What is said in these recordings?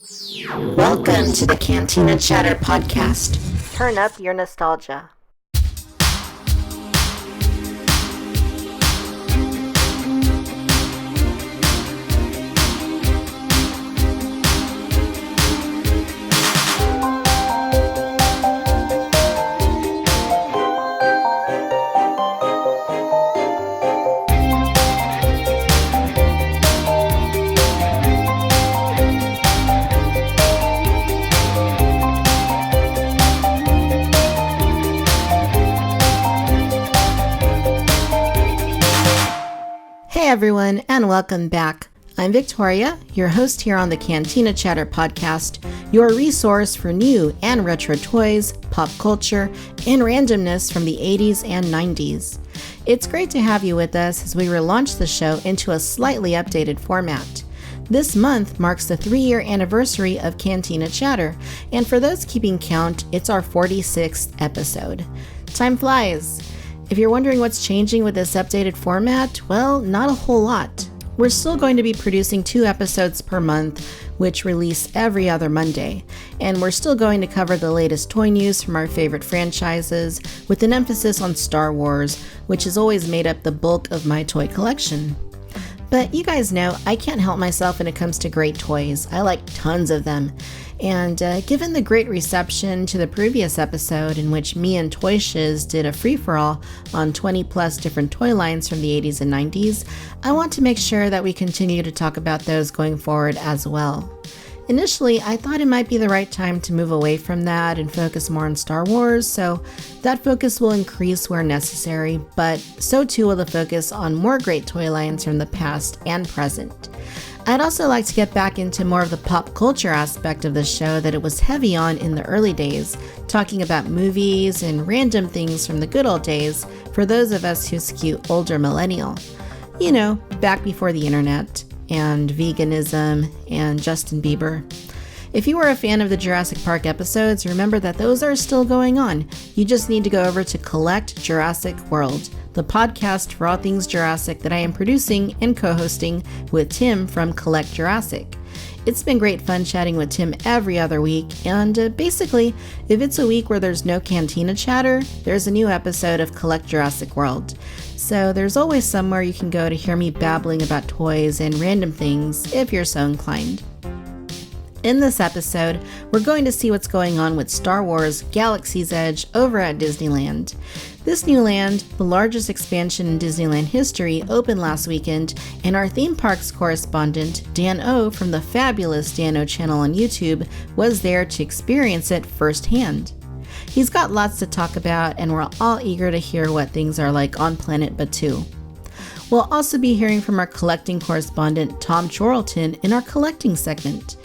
Welcome to the Cantina Chatter Podcast. Turn up your nostalgia. Hey everyone, and welcome back. I'm Victoria, your host here on the Cantina Chatter Podcast, your resource for new and retro toys, pop culture, and randomness from the 80s and 90s. It's great to have you with us as we relaunch the show into a slightly updated format. This month marks the 3-year anniversary of Cantina Chatter, and for those keeping count, it's our 46th episode. Time flies. If you're wondering what's changing with this updated format, well, not a whole lot. We're still going to be producing 2 episodes per month, which release every other Monday, and we're still going to cover the latest toy news from our favorite franchises, with an emphasis on Star Wars, which has always made up the bulk of my toy collection. But you guys know, I can't help myself when it comes to great toys. I like tons of them. And given the great reception to the previous episode in which me and Toy Shiz did a free-for-all on 20 plus different toy lines from the 80s and 90s, I want to make sure that we continue to talk about those going forward as well. Initially, I thought it might be the right time to move away from that and focus more on Star Wars, so that focus will increase where necessary, but so too will the focus on more great toy lines from the past and present. I'd also like to get back into more of the pop culture aspect of the show that it was heavy on in the early days, talking about movies and random things from the good old days for those of us who skew older millennial. You know, back before the internet and veganism and Justin Bieber. If you were a fan of the Jurassic Park episodes, remember that those are still going on. You just need to go over to Collect Jurassic World, the podcast for all things Jurassic that I am producing and co-hosting with Tim from Collect Jurassic. It's been great fun chatting with Tim every other week, and basically, if it's a week where there's no Cantina Chatter, there's a new episode of Collect Jurassic World. So there's always somewhere you can go to hear me babbling about toys and random things if you're so inclined. In this episode, we're going to see what's going on with Star Wars Galaxy's Edge over at Disneyland. This new land, the largest expansion in Disneyland history, opened last weekend, and our theme parks correspondent, Dan O from the fabulous Dan O channel on YouTube, was there to experience it firsthand. He's got lots to talk about, and we're all eager to hear what things are like on Planet Batuu. We'll also be hearing from our collecting correspondent, Tom Chorlton, in our collecting segment.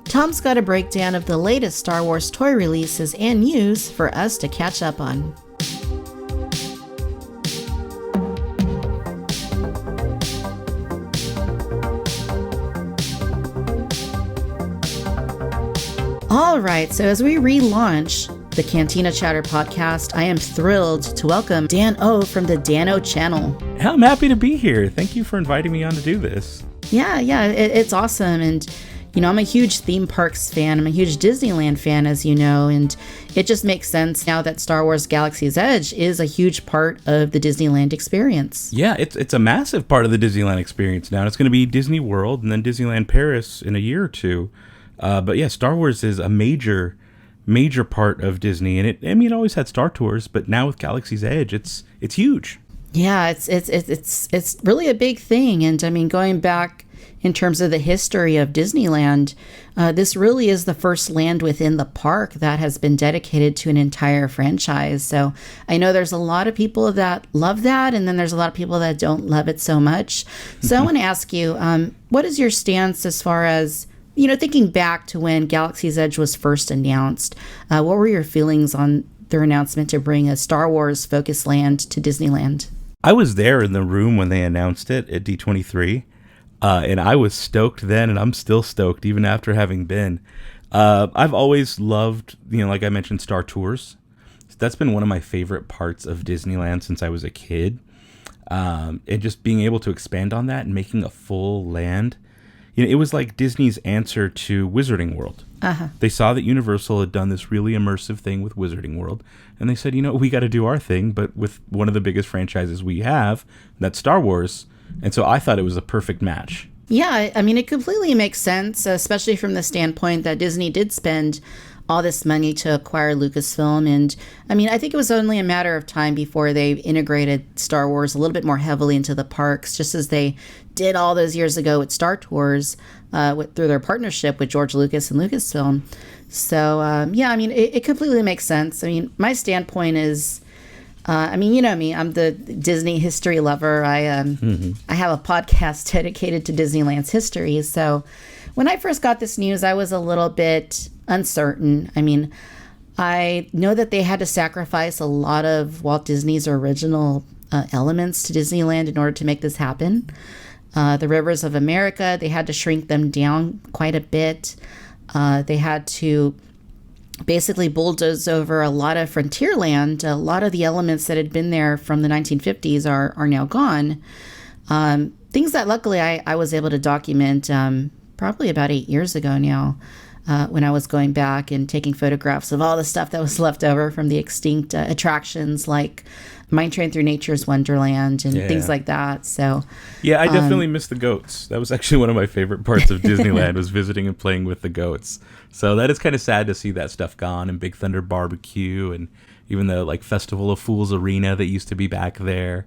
Tom's got a breakdown of the latest Star Wars toy releases and news for us to catch up on. All right, so as we relaunch the Cantina Chatter Podcast, I am thrilled to welcome Dan O from the Dan O channel. I'm happy to be here. Thank you for inviting me on to do this. Yeah, it's awesome. And you know, I'm a huge theme parks fan. I'm a huge Disneyland fan, as you know, and it just makes sense now that Star Wars Galaxy's Edge is a huge part of the Disneyland experience. Yeah, it's a massive part of the Disneyland experience now. It's going to be Disney World and then Disneyland Paris in a year or two. But yeah, Star Wars is a major part of Disney, and it always had Star Tours, but now with Galaxy's Edge, it's huge. Yeah, it's really a big thing, and I mean, going back in terms of the history of Disneyland, this really is the first land within the park that has been dedicated to an entire franchise. So I know there's a lot of people that love that, and then there's a lot of people that don't love it so much. So I want to ask you, what is your stance as far as, you know, thinking back to when Galaxy's Edge was first announced? What were your feelings on their announcement to bring a Star Wars focused land to Disneyland? I was there in the room when they announced it at D23. And I was stoked then, and I'm still stoked even after having been. I've always loved, like I mentioned, Star Tours. That's been one of my favorite parts of Disneyland since I was a kid. And just being able to expand on that and making a full land, it was like Disney's answer to Wizarding World. They saw that Universal had done this really immersive thing with Wizarding World, and they said, we got to do our thing, but with one of the biggest franchises we have, that's Star Wars. And so I thought it was a perfect match. Yeah, I mean, it completely makes sense, especially from the standpoint that Disney did spend all this money to acquire Lucasfilm. And I mean, I think it was only a matter of time before they integrated Star Wars a little bit more heavily into the parks, just as they did all those years ago with Star Tours through their partnership with George Lucas and Lucasfilm. So, yeah, I mean, it completely makes sense. I mean, my standpoint is, I mean, you know me, I'm the Disney history lover. I have a podcast dedicated to Disneyland's history. So when I first got this news, I was a little bit uncertain. I mean, I know that they had to sacrifice a lot of Walt Disney's original elements to Disneyland in order to make this happen. The Rivers of America, they had to shrink them down quite a bit. They had to basically bulldoze over a lot of frontier land. A lot of the elements that had been there from the 1950s are now gone. Things that luckily I was able to document probably about 8 years ago now, when I was going back and taking photographs of all the stuff that was left over from the extinct attractions like Mine Train Through Nature's Wonderland and things like that. So yeah, I definitely miss the goats. That was actually one of my favorite parts of Disneyland was visiting and playing with the goats. So that is kind of sad to see that stuff gone, and Big Thunder Barbecue and even the like Festival of Fools Arena that used to be back there.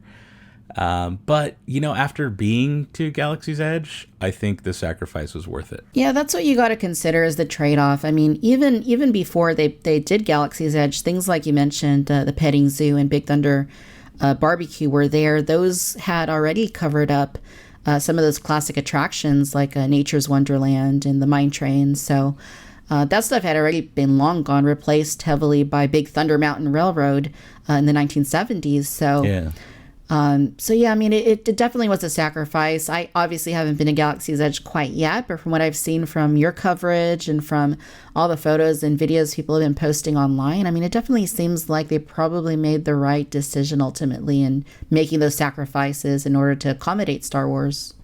But, after being to Galaxy's Edge, I think the sacrifice was worth it. Yeah, that's what you got to consider as the trade-off. I mean, even before they did Galaxy's Edge, things like you mentioned, the petting zoo and Big Thunder Barbecue were there. Those had already covered up some of those classic attractions like Nature's Wonderland and the Mine Train. So that stuff had already been long gone, replaced heavily by Big Thunder Mountain Railroad in the 1970s. So yeah. So yeah, I mean, it definitely was a sacrifice. I obviously haven't been to Galaxy's Edge quite yet, but from what I've seen from your coverage and from all the photos and videos people have been posting online, I mean, it definitely seems like they probably made the right decision ultimately in making those sacrifices in order to accommodate Star Wars.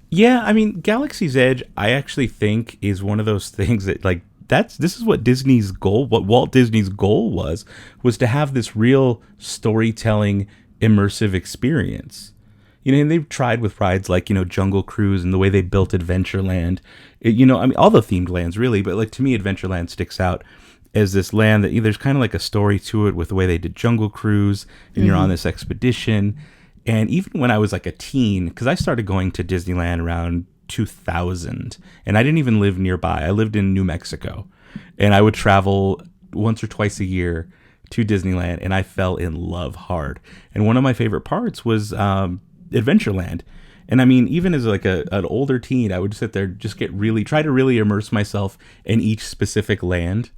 Yeah, I mean, Galaxy's Edge, I actually think is one of those things that like, this is what Disney's goal, what Walt Disney's goal was to have this real storytelling immersive experience. And they've tried with rides like, Jungle Cruise and the way they built Adventureland. I mean, all the themed lands really, but like to me, Adventureland sticks out as this land that there's kind of like a story to it with the way they did Jungle Cruise and you're on this expedition. And even when I was like a teen, because I started going to Disneyland around 2000 and I didn't even live nearby. I lived in New Mexico and I would travel once or twice a year to Disneyland, and I fell in love hard. And one of my favorite parts was Adventureland. And I mean, even as like an older teen, I would sit there, just try to really immerse myself in each specific land.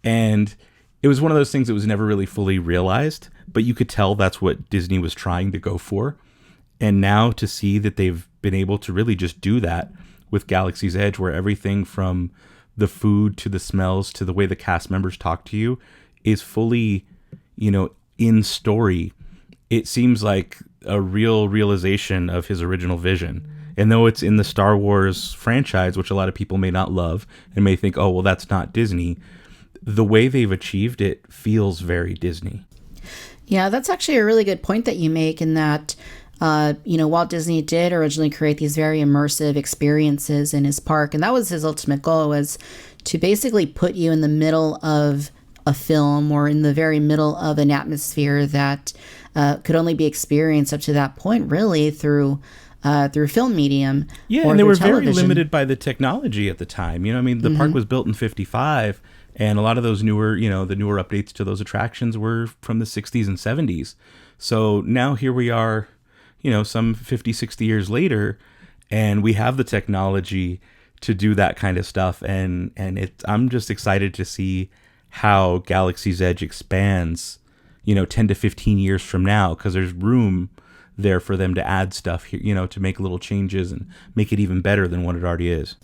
And it was one of those things that was never really fully realized, but you could tell that's what Disney was trying to go for. And now to see that they've been able to really just do that with Galaxy's Edge, where everything from the food to the smells to the way the cast members talk to you is fully, in story, it seems like a real realization of his original vision. And though it's in the Star Wars franchise, which a lot of people may not love and may think, oh, well, that's not Disney, the way they've achieved it feels very Disney. Yeah, that's actually a really good point that you make in that, Walt Disney did originally create these very immersive experiences in his park. And that was his ultimate goal, was to basically put you in the middle of a film or in the very middle of an atmosphere that could only be experienced up to that point really through film medium. Yeah, and they were very limited by the technology at the time. The park was built in 55, and a lot of those newer, the newer updates to those attractions were from the 60s and 70s. So now here we are, some 50, 60 years later, and we have the technology to do that kind of stuff. And I'm just excited to see how Galaxy's Edge expands, 10 to 15 years from now, because there's room there for them to add stuff here, to make little changes and make it even better than what it already is.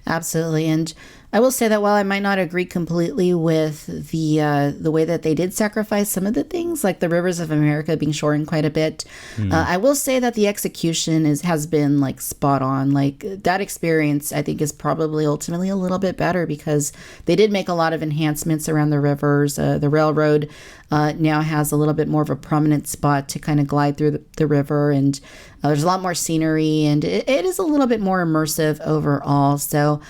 Absolutely. And I will say that while I might not agree completely with the way that they did sacrifice some of the things, like the Rivers of America being shortened quite a bit, I will say that the execution has been like spot on. Like that experience, I think, is probably ultimately a little bit better because they did make a lot of enhancements around the rivers. The railroad now has a little bit more of a prominent spot to kind of glide through the river, and there's a lot more scenery, and it is a little bit more immersive overall. So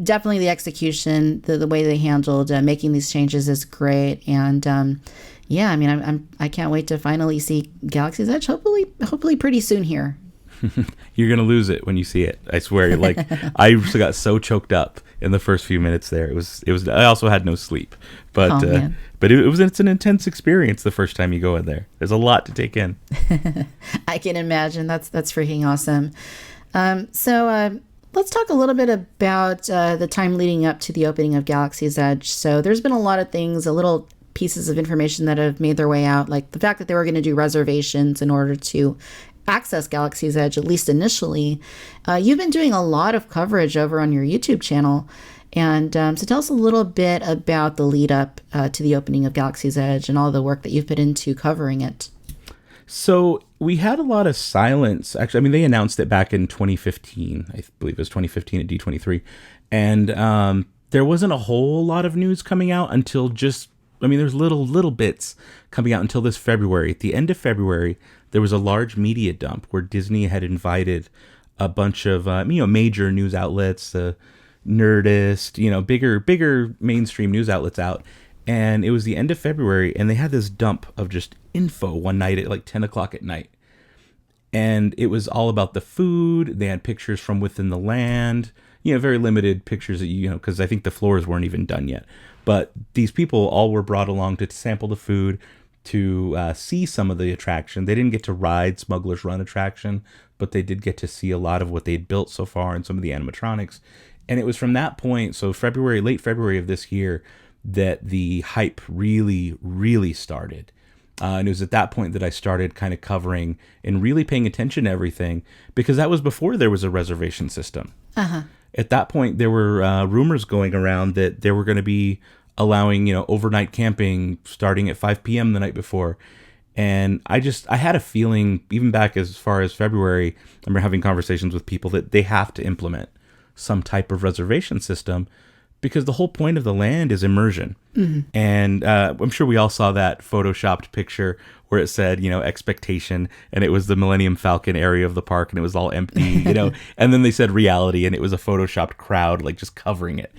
definitely the execution, the way they handled making these changes is great. And yeah, I mean, I can't wait to finally see Galaxy's Edge. Hopefully pretty soon here. You're gonna lose it when you see it. I swear. Like I got so choked up in the first few minutes there. It was. I also had no sleep, but it's an intense experience the first time you go in there. There's a lot to take in. I can imagine. That's freaking awesome. So let's talk a little bit about the time leading up to the opening of Galaxy's Edge. So there's been a lot of things, little pieces of information that have made their way out, like the fact that they were going to do reservations in order to access Galaxy's Edge, at least initially. You've been doing a lot of coverage over on your YouTube channel. And so tell us a little bit about the lead up to the opening of Galaxy's Edge and all the work that you've put into covering it. So we had a lot of silence. Actually, I mean, they announced it back in 2015. I believe it was 2015 at D23. And there wasn't a whole lot of news coming out until there's little bits coming out until this February. At the end of February, there was a large media dump where Disney had invited a bunch of major news outlets, Nerdist, bigger mainstream news outlets out. And it was the end of February, and they had this dump of just info one night at like 10 o'clock at night. And it was all about the food. They had pictures from within the land, very limited pictures that, because I think the floors weren't even done yet. But these people all were brought along to sample the food, to see some of the attraction. They didn't get to ride Smugglers Run attraction, but they did get to see a lot of what they'd built so far and some of the animatronics. And it was from that point, so late February of this year, that the hype really, really started. And it was at that point that I started kind of covering and really paying attention to everything, because that was before there was a reservation system. At that point, there were rumors going around that they were going to be allowing, overnight camping starting at 5 p.m. the night before. And I had a feeling, even back as far as February, I remember having conversations with people that they have to implement some type of reservation system, because the whole point of the land is immersion. And I'm sure we all saw that photoshopped picture where it said, expectation, and it was the Millennium Falcon area of the park, and it was all empty, and then they said reality, and it was a photoshopped crowd, like just covering it.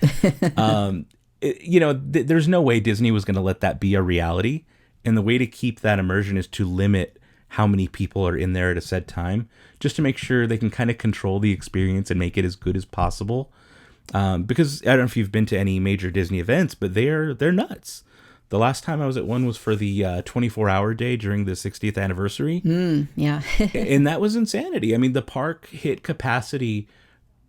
There's no way Disney was going to let that be a reality. And the way to keep that immersion is to limit how many people are in there at a set time, just to make sure they can kind of control the experience and make it as good as possible. Because I don't know if you've been to any major Disney events, but they're nuts. The last time I was at one was for the 24-hour day during the 60th anniversary. Yeah. And that was insanity. I mean, the park hit capacity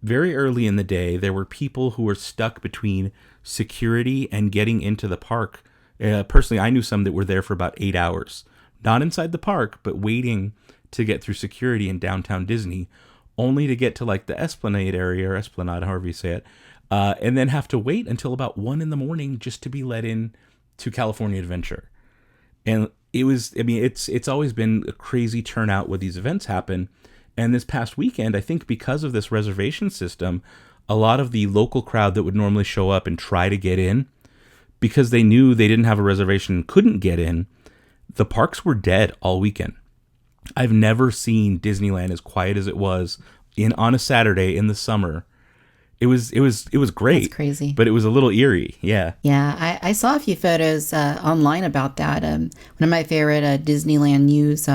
very early in the day. There were people who were stuck between security and getting into the park. Personally, I knew some that were there for about 8 hours. Not inside the park, but waiting to get through security in downtown Disney, only to get to like the Esplanade area, or Esplanade, however you say it, and then have to wait until about 1 a.m. just to be let in to California Adventure. And it's always been a crazy turnout when these events happen. And this past weekend, I think because of this reservation system, a lot of the local crowd that would normally show up and try to get in, because they knew they didn't have a reservation and couldn't get in, the parks were dead all weekend. I've never seen Disneyland as quiet as it was on a Saturday in the summer. It was great. That's crazy. But it was a little eerie. Yeah. Yeah. I saw a few photos online about that. One of my favorite Disneyland news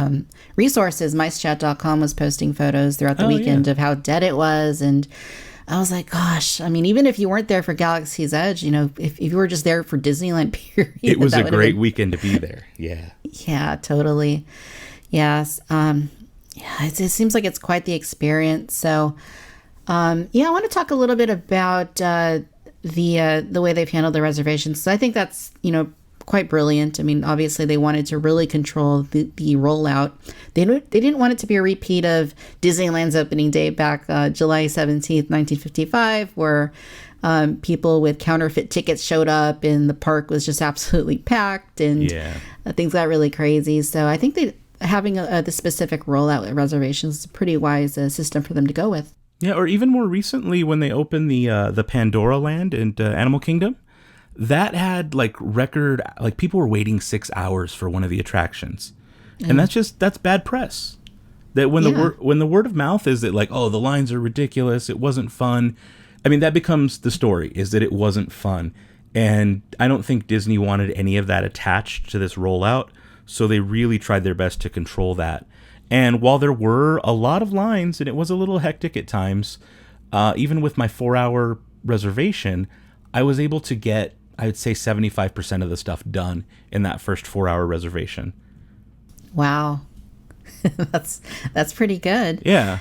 resources, micechat.com, was posting photos throughout the weekend of how dead it was. And I was like, gosh, I mean, even if you weren't there for Galaxy's Edge, if you were just there for Disneyland, period. It was a great weekend to be there. Yeah. Yeah, totally. Yes. It seems like it's quite the experience. So, I want to talk a little bit about the way they've handled the reservations. So I think that's, quite brilliant. I mean, obviously they wanted to really control the rollout. They didn't want it to be a repeat of Disneyland's opening day back July 17th, 1955, where people with counterfeit tickets showed up and the park was just absolutely packed, and things got really crazy. So I think that having the specific rollout at Reservations is a pretty wise system for them to go with. Yeah, or even more recently when they opened the Pandora Land and Animal Kingdom, that had record people were waiting 6 hours for one of the attractions, and that's bad press. That when the word of mouth is that the lines are ridiculous, it wasn't fun. I mean, that becomes the story, is that it wasn't fun, and I don't think Disney wanted any of that attached to this rollout, so they really tried their best to control that. And while there were a lot of lines and it was a little hectic at times, even with my 4-hour reservation, I was able to get, I would say, 75% of the stuff done in that first 4-hour reservation. Wow. That's pretty good. Yeah.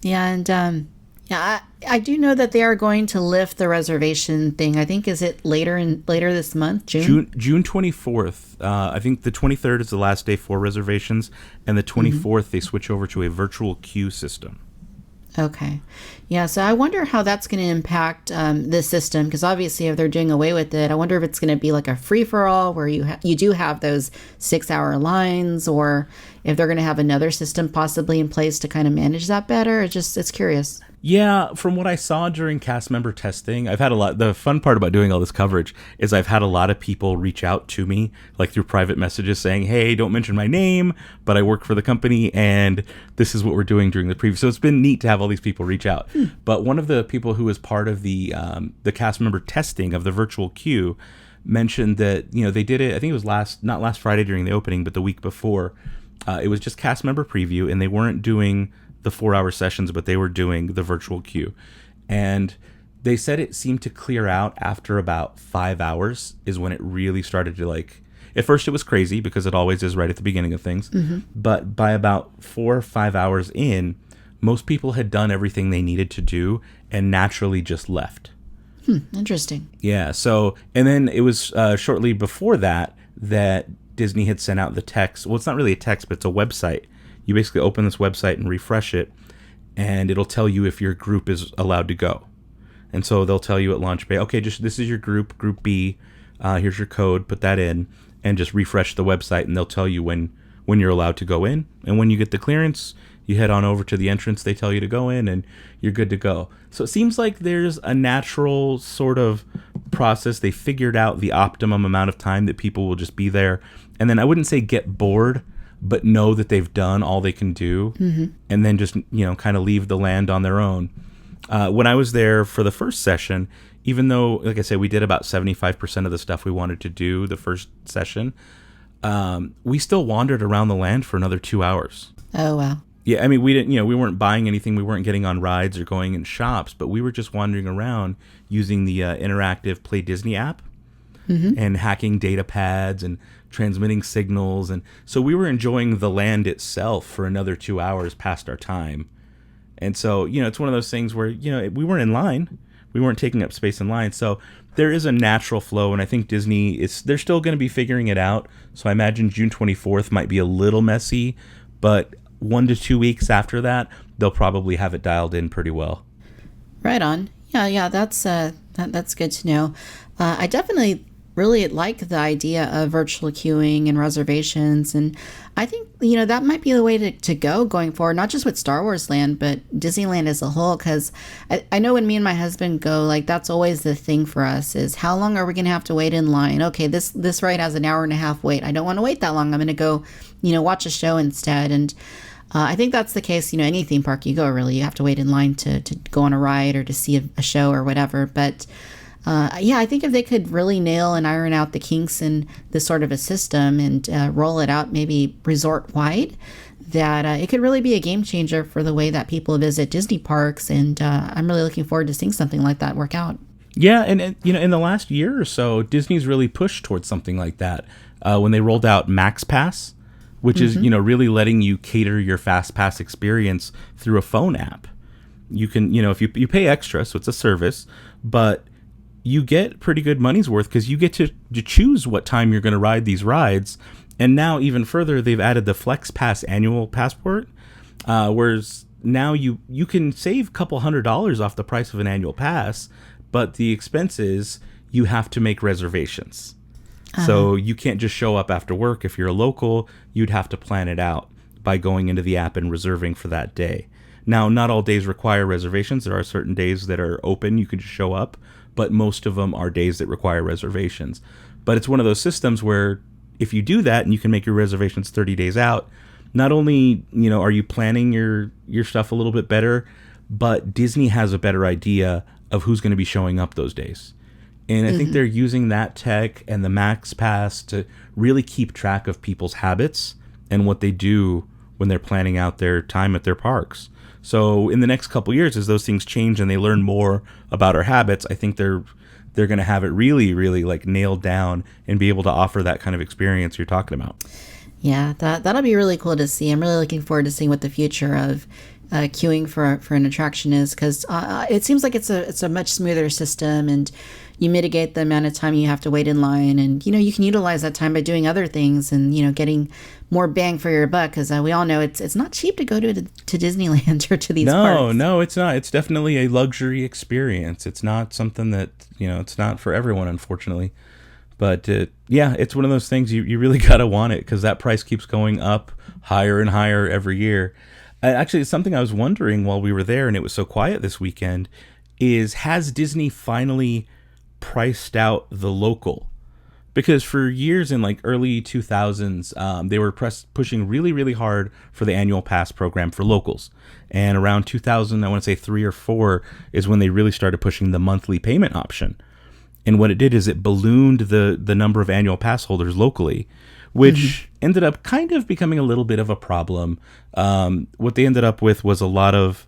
Yeah, and I do know that they are going to lift the reservation thing. I think, is it later this month, June 24th. I think the 23rd is the last day for reservations, and the 24th they switch over to a virtual queue system. Okay. Yeah, so I wonder how that's going to impact this system, because obviously if they're doing away with it, I wonder if it's going to be like a free-for-all where you do have those 6-hour lines, or if they're going to have another system possibly in place to kind of manage that better. It's curious. Yeah, from what I saw during cast member testing, I've had the fun part about doing all this coverage is I've had a lot of people reach out to me, through private messages saying, hey, don't mention my name, but I work for the company and this is what we're doing during the preview. So it's been neat to have all these people reach out. But one of the people who was part of the cast member testing of the virtual queue mentioned that, they did it, I think it was not last Friday during the opening, but the week before. It was just cast member preview, and they weren't doing the 4-hour sessions, but they were doing the virtual queue. And they said it seemed to clear out after about 5 hours is when it really started to at first it was crazy because it always is right at the beginning of things. But by about 4 or 5 hours in, most people had done everything they needed to do and naturally just left. Interesting. Yeah. So, and then it was shortly before that Disney had sent out the text. Well, it's not really a text, but it's a website. You basically open this website and refresh it, and it'll tell you if your group is allowed to go. And so they'll tell you at launch bay, okay, this is your group B. Here's your code. Put that in, and just refresh the website, and they'll tell you when you're allowed to go in. And when you get the clearance, you head on over to the entrance. They tell you to go in, and you're good to go. So it seems like there's a natural sort of process. They figured out the optimum amount of time that people will just be there. And then I wouldn't say get bored, but know that they've done all they can do, and then just, kind of leave the land on their own. When I was there for the first session, even though, like I said, we did about 75% of the stuff we wanted to do the first session, we still wandered around the land for another 2 hours. Oh, wow. Yeah, I mean, we didn't, we weren't buying anything. We weren't getting on rides or going in shops, but we were just wandering around using the interactive Play Disney app and hacking data pads and transmitting signals. And so we were enjoying the land itself for another 2 hours past our time. And so, it's one of those things where, we weren't in line. We weren't taking up space in line. So there is a natural flow. And I think Disney, they're still going to be figuring it out. So I imagine June 24th might be a little messy, but 1 to 2 weeks after that, they'll probably have it dialed in pretty well. Right on. Yeah, that's good to know. I definitely really like the idea of virtual queuing and reservations, and I think that might be the way to go going forward, not just with Star Wars Land, but Disneyland as a whole, because I know when me and my husband go, that's always the thing for us is, how long are we going to have to wait in line? Okay, this ride has an hour and a half wait. I don't want to wait that long. I'm going to go watch a show instead. And I think that's the case, any theme park you go, really, you have to wait in line to go on a ride or to see a show or whatever. But I think if they could really nail and iron out the kinks in this sort of a system and roll it out maybe resort-wide, that it could really be a game changer for the way that people visit Disney parks. And I'm really looking forward to seeing something like that work out. Yeah, and in the last year or so, Disney's really pushed towards something like that. When they rolled out Max Pass, which is, really letting you cater your Fast Pass experience through a phone app. You can, if you pay extra, so it's a service, but you get pretty good money's worth because you get to choose what time you're going to ride these rides. And now even further, they've added the Flex Pass annual passport, whereas now you can save a couple $100 off the price of an annual pass, but the expense is you have to make reservations. So you can't just show up after work. If you're a local, you'd have to plan it out by going into the app and reserving for that day. Now, not all days require reservations. There are certain days that are open. You can just show up, but most of them are days that require reservations. But it's one of those systems where if you do that and you can make your reservations 30 days out, not only, are you planning your stuff a little bit better, but Disney has a better idea of who's going to be showing up those days. And I think they're using that tech and the Max Pass to really keep track of people's habits and what they do when they're planning out their time at their parks. So in the next couple years, as those things change and they learn more about our habits, I think they're going to have it really, really like nailed down and be able to offer that kind of experience you're talking about. Yeah, that'll be really cool to see. I'm really looking forward to seeing what the future of queuing for an attraction is, because it seems like it's a much smoother system, and you mitigate the amount of time you have to wait in line, and you can utilize that time by doing other things and getting more bang for your buck, because we all know it's not cheap to go to Disneyland or to these parks. No, it's not. It's definitely a luxury experience. It's not something that it's not for everyone, unfortunately. But it's one of those things you really gotta want it, because that price keeps going up higher and higher every year. Actually, it's something I was wondering while we were there, and it was so quiet this weekend, is has Disney finally priced out the local? Because for years in like early 2000s, they were pushing really, really hard for the annual pass program for locals. And around 2000, I want to say 3 or 4, is when they really started pushing the monthly payment option. And what it did is it ballooned the number of annual pass holders locally, which ended up kind of becoming a little bit of a problem. What they ended up with was a lot of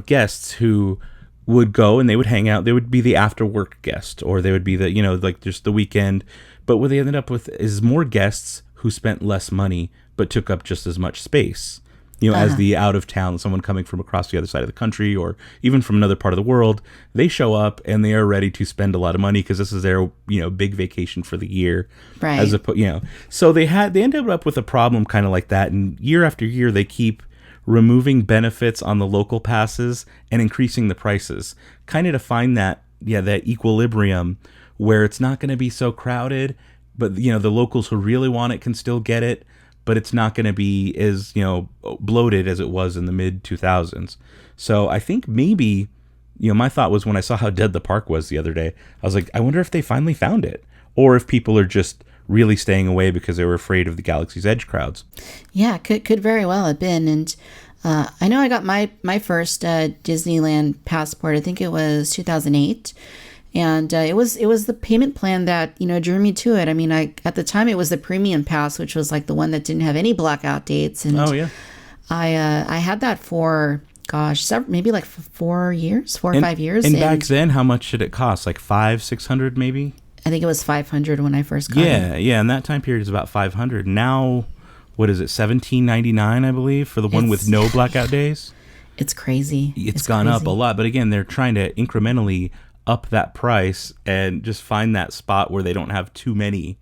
guests who would go and they would hang out. They would be the after work guest, or they would be the, like just the weekend. But what they ended up with is more guests who spent less money but took up just as much space. As the out of town, someone coming from across the other side of the country or even from another part of the world, they show up and they are ready to spend a lot of money because this is their, big vacation for the year. Right. So they ended up with a problem kind of like that. And year after year, they keep removing benefits on the local passes and increasing the prices, kind of to find that equilibrium where it's not going to be so crowded, but the locals who really want it can still get it, but it's not going to be as bloated as it was in the mid 2000s. So I think maybe my thought was, when I saw how dead the park was the other day, I was like, I wonder if they finally found it, or if people are just really staying away because they were afraid of the Galaxy's Edge crowds. Yeah, could very well have been. And I know I got my first Disneyland passport, I think it was 2008. And it was the payment plan that, drew me to it. I mean, at the time it was the premium pass, which was like the one that didn't have any blackout dates. And I had that for, maybe like 4 years, 4 or 5 years. And back then, how much did it cost? Like $500-600 maybe? I think it was $500 when I first got it. Yeah. And that time period is about $500. Now, what is it? $17.99, I believe, for the one with no blackout days. It's crazy. It's gone up a lot. But again, they're trying to incrementally up that price and just find that spot where they don't have too many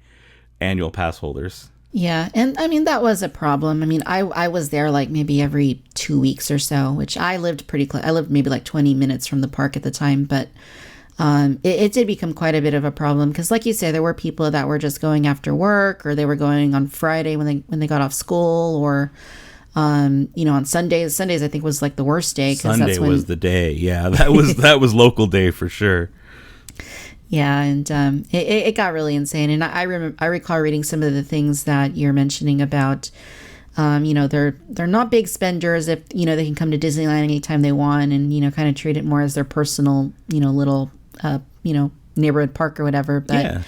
annual pass holders. Yeah, and I mean, that was a problem. I mean, I was there like maybe every 2 weeks or so, which I lived pretty close. I lived maybe like 20 minutes from the park at the time, but it did become quite a bit of a problem because, like you say, there were people that were just going after work, or they were going on Friday when they got off school, or on Sundays. Sundays, I think, was like the worst day. Sunday was the day. Yeah, that was local day for sure. Yeah, and it got really insane. And I recall reading some of the things that you're mentioning about, they're not big spenders if, they can come to Disneyland anytime they want, and, kind of treat it more as their personal, little, neighborhood park or whatever. But yeah.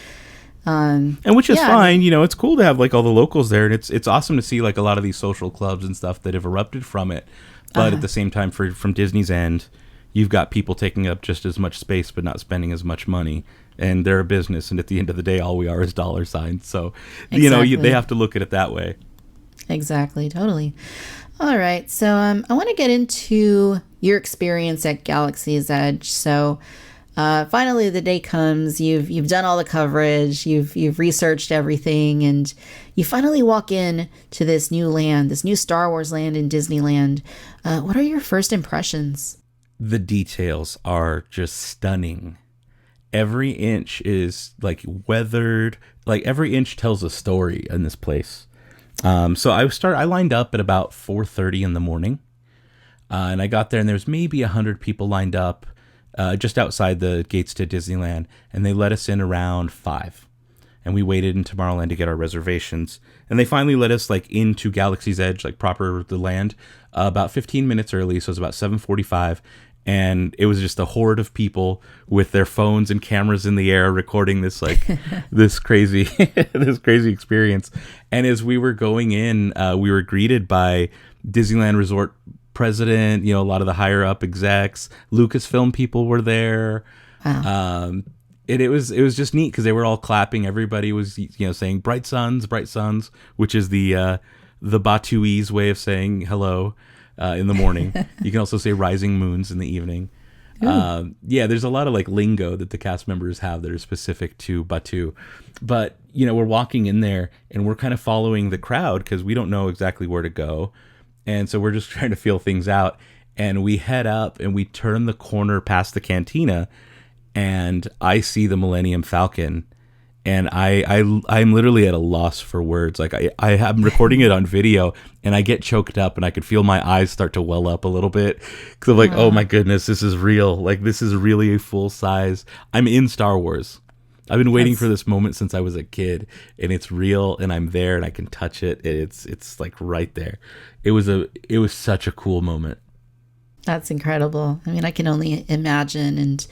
And which is fine. It's cool to have like all the locals there, and it's awesome to see like a lot of these social clubs and stuff that have erupted from it. But at the same time, from Disney's end, you've got people taking up just as much space but not spending as much money, and they're a business, and at the end of the day, all we are is dollar signs. So exactly. They have to look at it that way. Exactly, totally. All right, so I want to get into your experience at Galaxy's Edge. So finally the day comes, you've done all the coverage, you've researched everything, and you finally walk in to this new land, this new Star Wars land in Disneyland. What are your first impressions? The details are just stunning. Every inch is like weathered. Like every inch tells a story in this place. So I lined up at about 4:30 in the morning, and I got there and there was maybe 100 people lined up just outside the gates to Disneyland, and they let us in around 5. And we waited in Tomorrowland to get our reservations, and they finally let us like into Galaxy's Edge, like proper the land, about 15 minutes early. So it was about 7:45. And it was just a horde of people with their phones and cameras in the air recording this like this crazy experience. And as we were going in, we were greeted by Disneyland Resort president, a lot of the higher up execs. Lucasfilm people were there. Wow. It was just neat because they were all clapping. Everybody was saying bright suns, which is the Batuese way of saying hello. In the morning. You can also say rising moons in the evening. There's a lot of like lingo that the cast members have that are specific to Batu. But, we're walking in there and we're kind of following the crowd because we don't know exactly where to go. And so we're just trying to feel things out. And we head up and we turn the corner past the cantina and I see the Millennium Falcon. And I'm literally at a loss for words. Like I'm recording it on video and I get choked up and I could feel my eyes start to well up a little bit because I'm like, oh my goodness, this is real. Like this is really a full size. I'm in Star Wars. I've been waiting for this moment since I was a kid, and it's real and I'm there and I can touch it. It's like right there. It was such a cool moment. That's incredible. I mean, I can only imagine. And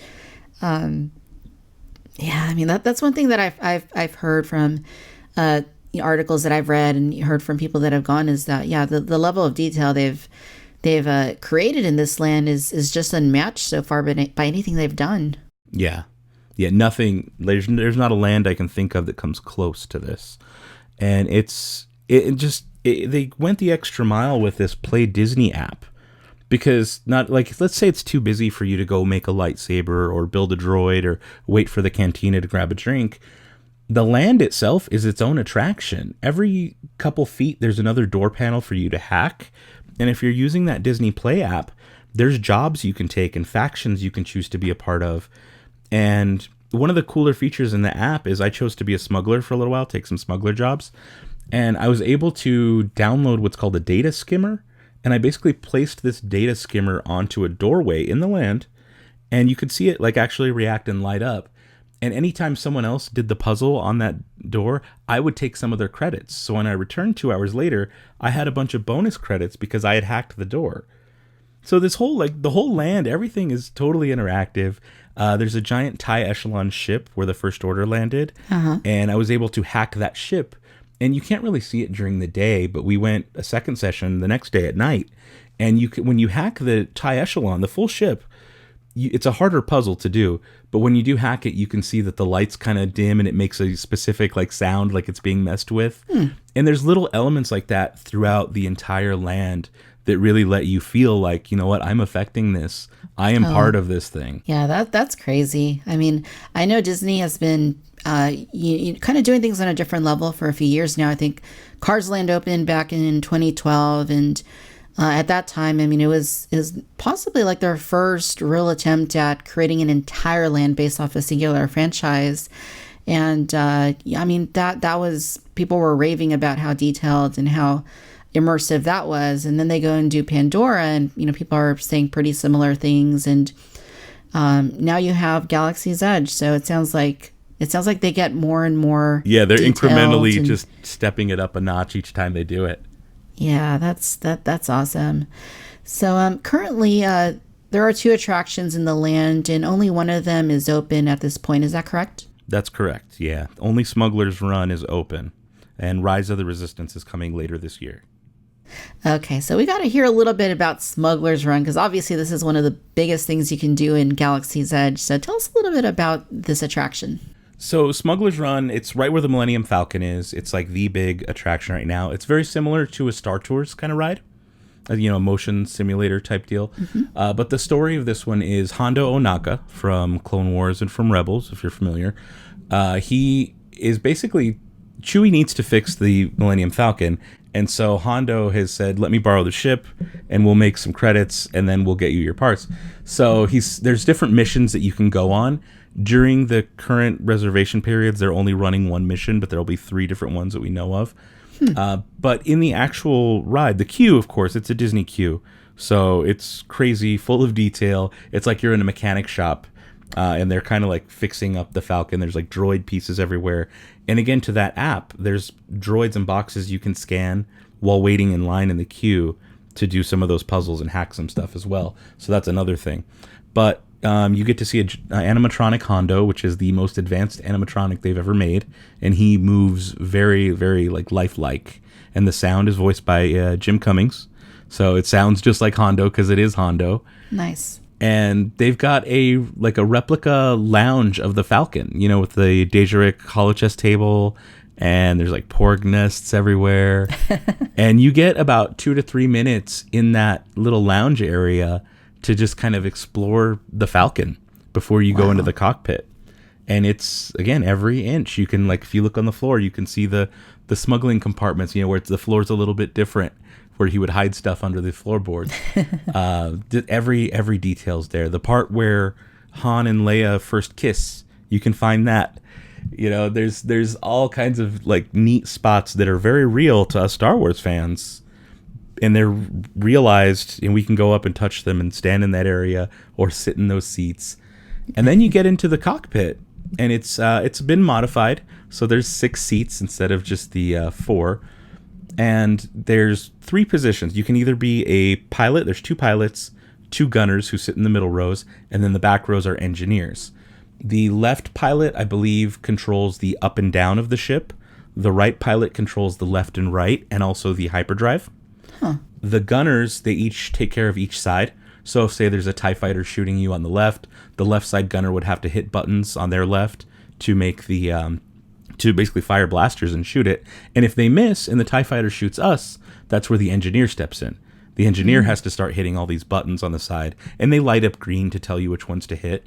that's one thing that I've heard from articles that I've read and heard from people that have gone is that the level of detail they've created in this land is just unmatched so far by anything they've done. Yeah, nothing. There's not a land I can think of that comes close to this, and they went the extra mile with this Play Disney app. Because not like, let's say it's too busy for you to go make a lightsaber or build a droid or wait for the cantina to grab a drink. The land itself is its own attraction. Every couple feet, there's another door panel for you to hack. And if you're using that Disney Play app, there's jobs you can take and factions you can choose to be a part of. And one of the cooler features in the app is I chose to be a smuggler for a little while, take some smuggler jobs. And I was able to download what's called a data skimmer. And I basically placed this data skimmer onto a doorway in the land, and you could see it like actually react and light up. And anytime someone else did the puzzle on that door, I would take some of their credits. So when I returned 2 hours later, I had a bunch of bonus credits because I had hacked the door. So this whole, the whole land, everything is totally interactive. There's a giant TIE Echelon ship where the First Order landed, and I was able to hack that ship. And you can't really see it during the day, but we went a second session the next day at night. And when you hack the TIE Echelon, the full ship, it's a harder puzzle to do. But when you do hack it, you can see that the lights kind of dim and it makes a specific sound like it's being messed with. And there's little elements like that throughout the entire land that really let you feel like, what, I'm affecting this. I am part of this thing. Yeah, that's crazy. I mean, I know Disney has been kind of doing things on a different level for a few years now. I think Cars Land opened back in 2012, and at that time, I mean, it was possibly like their first real attempt at creating an entire land based off a singular franchise. And I mean, that was, people were raving about how detailed and how immersive that was. And then they go and do Pandora, and people are saying pretty similar things. And now you have Galaxy's Edge, so it sounds like they get more and more. Yeah, they're incrementally just stepping it up a notch each time they do it. Yeah, that's awesome. So currently there are 2 attractions in the land, and only one of them is open at this point. Is that correct? That's correct. Yeah, only Smugglers Run is open, and Rise of the Resistance is coming later this year. Okay, so we got to hear a little bit about Smugglers Run, because obviously this is one of the biggest things you can do in Galaxy's Edge. So tell us a little bit about this attraction. So Smugglers Run, it's right where the Millennium Falcon is. It's like the big attraction right now. It's very similar to a Star Tours kind of ride, motion simulator type deal. But the story of this one is Hondo Ohnaka from Clone Wars and from Rebels, if you're familiar. He is basically Chewie needs to fix the Millennium Falcon, and so Hondo has said, "Let me borrow the ship, and we'll make some credits, and then we'll get you your parts." So there's different missions that you can go on. During the current reservation periods, they're only running one mission, but there'll be 3 different ones that we know of. But in the actual ride, the queue, of course, it's a Disney queue. So it's crazy, full of detail. It's like you're in a mechanic shop, and they're kind of like fixing up the Falcon. There's like droid pieces everywhere. And again, to that app, there's droids and boxes you can scan while waiting in line in the queue to do some of those puzzles and hack some stuff as well. So that's another thing. But you get to see an animatronic Hondo, which is the most advanced animatronic they've ever made, and he moves very, very like lifelike. And the sound is voiced by Jim Cummings, so it sounds just like Hondo because it is Hondo. Nice. And they've got a replica lounge of the Falcon, with the Dejeric holochess table, and there's like porg nests everywhere. And you get about 2 to 3 minutes in that little lounge area to just kind of explore the Falcon before you go into the cockpit. And it's, again, every inch. You can, like, if you look on the floor, you can see the smuggling compartments, where the floor's a little bit different, where he would hide stuff under the floorboards. Every detail's there. The part where Han and Leia first kiss, you can find that. There's all kinds of, like, neat spots that are very real to us Star Wars fans. And they're realized, and we can go up and touch them and stand in that area or sit in those seats. And then you get into the cockpit, and it's been modified. So there's 6 seats instead of just the 4. And there's 3 positions. You can either be a pilot. There's 2 pilots, 2 gunners who sit in the middle rows, and then the back rows are engineers. The left pilot, I believe, controls the up and down of the ship. The right pilot controls the left and right, and also the hyperdrive. Huh. The gunners, they each take care of each side. So if, say, there's a TIE fighter shooting you on the left side gunner would have to hit buttons on their left to make the to basically fire blasters and shoot it. And if they miss and the TIE fighter shoots us, that's where the engineer steps in. The engineer has to start hitting all these buttons on the side, and they light up green to tell you which ones to hit.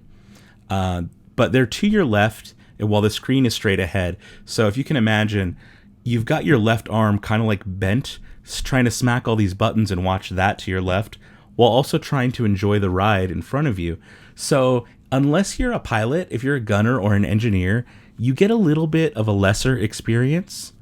But they're to your left, and while the screen is straight ahead. So if you can imagine, you've got your left arm kind of like bent, trying to smack all these buttons and watch that to your left, while also trying to enjoy the ride in front of you. So unless you're a pilot, if you're a gunner or an engineer, you get a little bit of a lesser experience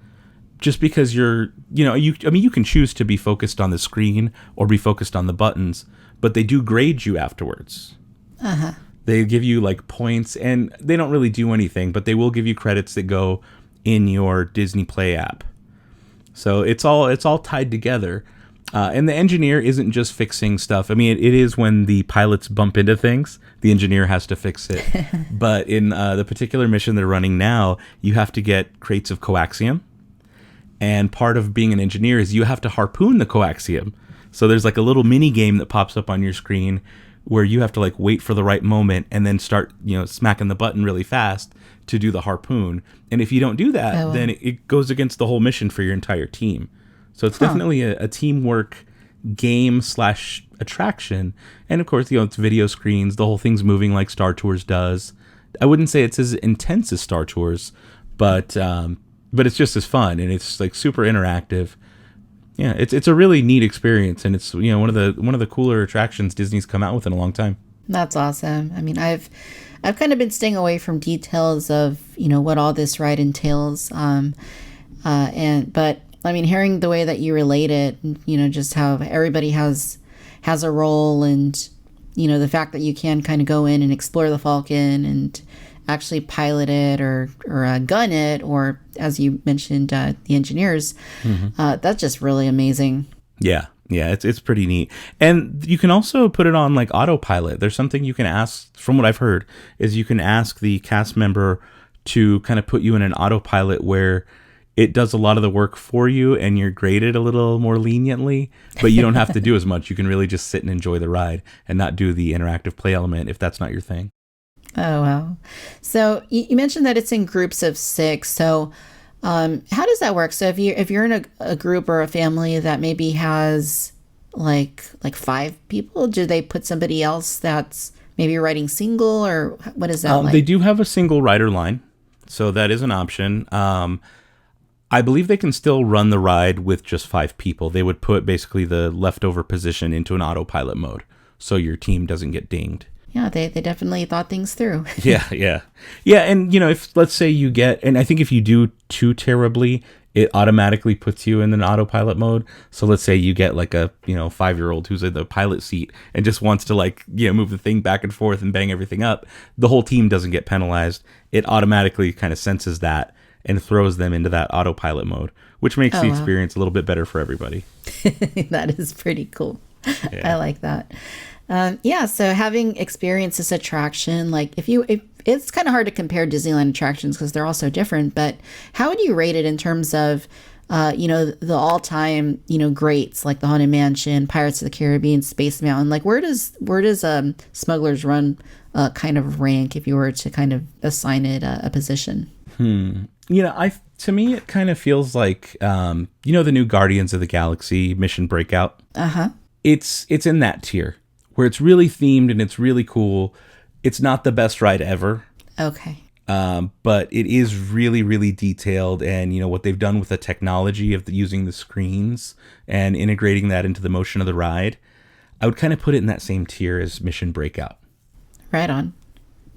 just because you can choose to be focused on the screen or be focused on the buttons, but they do grade you afterwards. Uh-huh. They give you like points, and they don't really do anything, but they will give you credits that go in your Disney Play app. So it's all tied together. And the engineer isn't just fixing stuff. I mean, it is when the pilots bump into things, the engineer has to fix it. But in the particular mission they're running now, you have to get crates of coaxium. And part of being an engineer is you have to harpoon the coaxium. So there's like a little mini game that pops up on your screen where you have to like wait for the right moment and then start, smacking the button really fast to do the harpoon. And if you don't do that, then it goes against the whole mission for your entire team. So it's definitely a teamwork game / attraction. And of course, it's video screens. The whole thing's moving like Star Tours does. I wouldn't say it's as intense as Star Tours, but it's just as fun, and it's like super interactive. Yeah, it's a really neat experience, and it's one of the cooler attractions Disney's come out with in a long time. That's awesome. I mean, I've kind of been staying away from details of what all this ride entails, but I mean, hearing the way that you relate it, just how everybody has a role, and the fact that you can kind of go in and explore the Falcon and actually pilot it or gun it, or as you mentioned, the engineers, that's just really amazing. Yeah, it's pretty neat. And you can also put it on like autopilot. There's something you can ask, from what I've heard, is you can ask the cast member to kind of put you in an autopilot where it does a lot of the work for you and you're graded a little more leniently, but you don't have to do as much. You can really just sit and enjoy the ride and not do the interactive play element if that's not your thing. Oh, wow. So you mentioned that it's in groups of 6. So how does that work? So if you're in a group or a family that maybe has like 5 people, do they put somebody else that's maybe riding single, or what is that like? They do have a single rider line, so that is an option. I believe they can still run the ride with just 5 people. They would put basically the leftover position into an autopilot mode so your team doesn't get dinged. Yeah, they definitely thought things through. Yeah. And if let's say you get, and I think if you do too terribly, it automatically puts you in an autopilot mode. So let's say you get like a 5-year-old who's in the pilot seat and just wants to move the thing back and forth and bang everything up. The whole team doesn't get penalized. It automatically kind of senses that and throws them into that autopilot mode, which makes the experience a little bit better for everybody. That is pretty cool. Yeah. I like that. So having experienced this attraction, it's kind of hard to compare Disneyland attractions because they're all so different, but how would you rate it in terms of, the all-time, greats like the Haunted Mansion, Pirates of the Caribbean, Space Mountain? Like where does Smugglers Run kind of rank if you were to kind of assign it a position? To me, it kind of feels like, the new Guardians of the Galaxy Mission Breakout. Uh-huh. It's in that tier where it's really themed and it's really cool. It's not the best ride ever. Okay. But it is really, really detailed. And, what they've done with the technology of using the screens and integrating that into the motion of the ride, I would kind of put it in that same tier as Mission Breakout. Right on.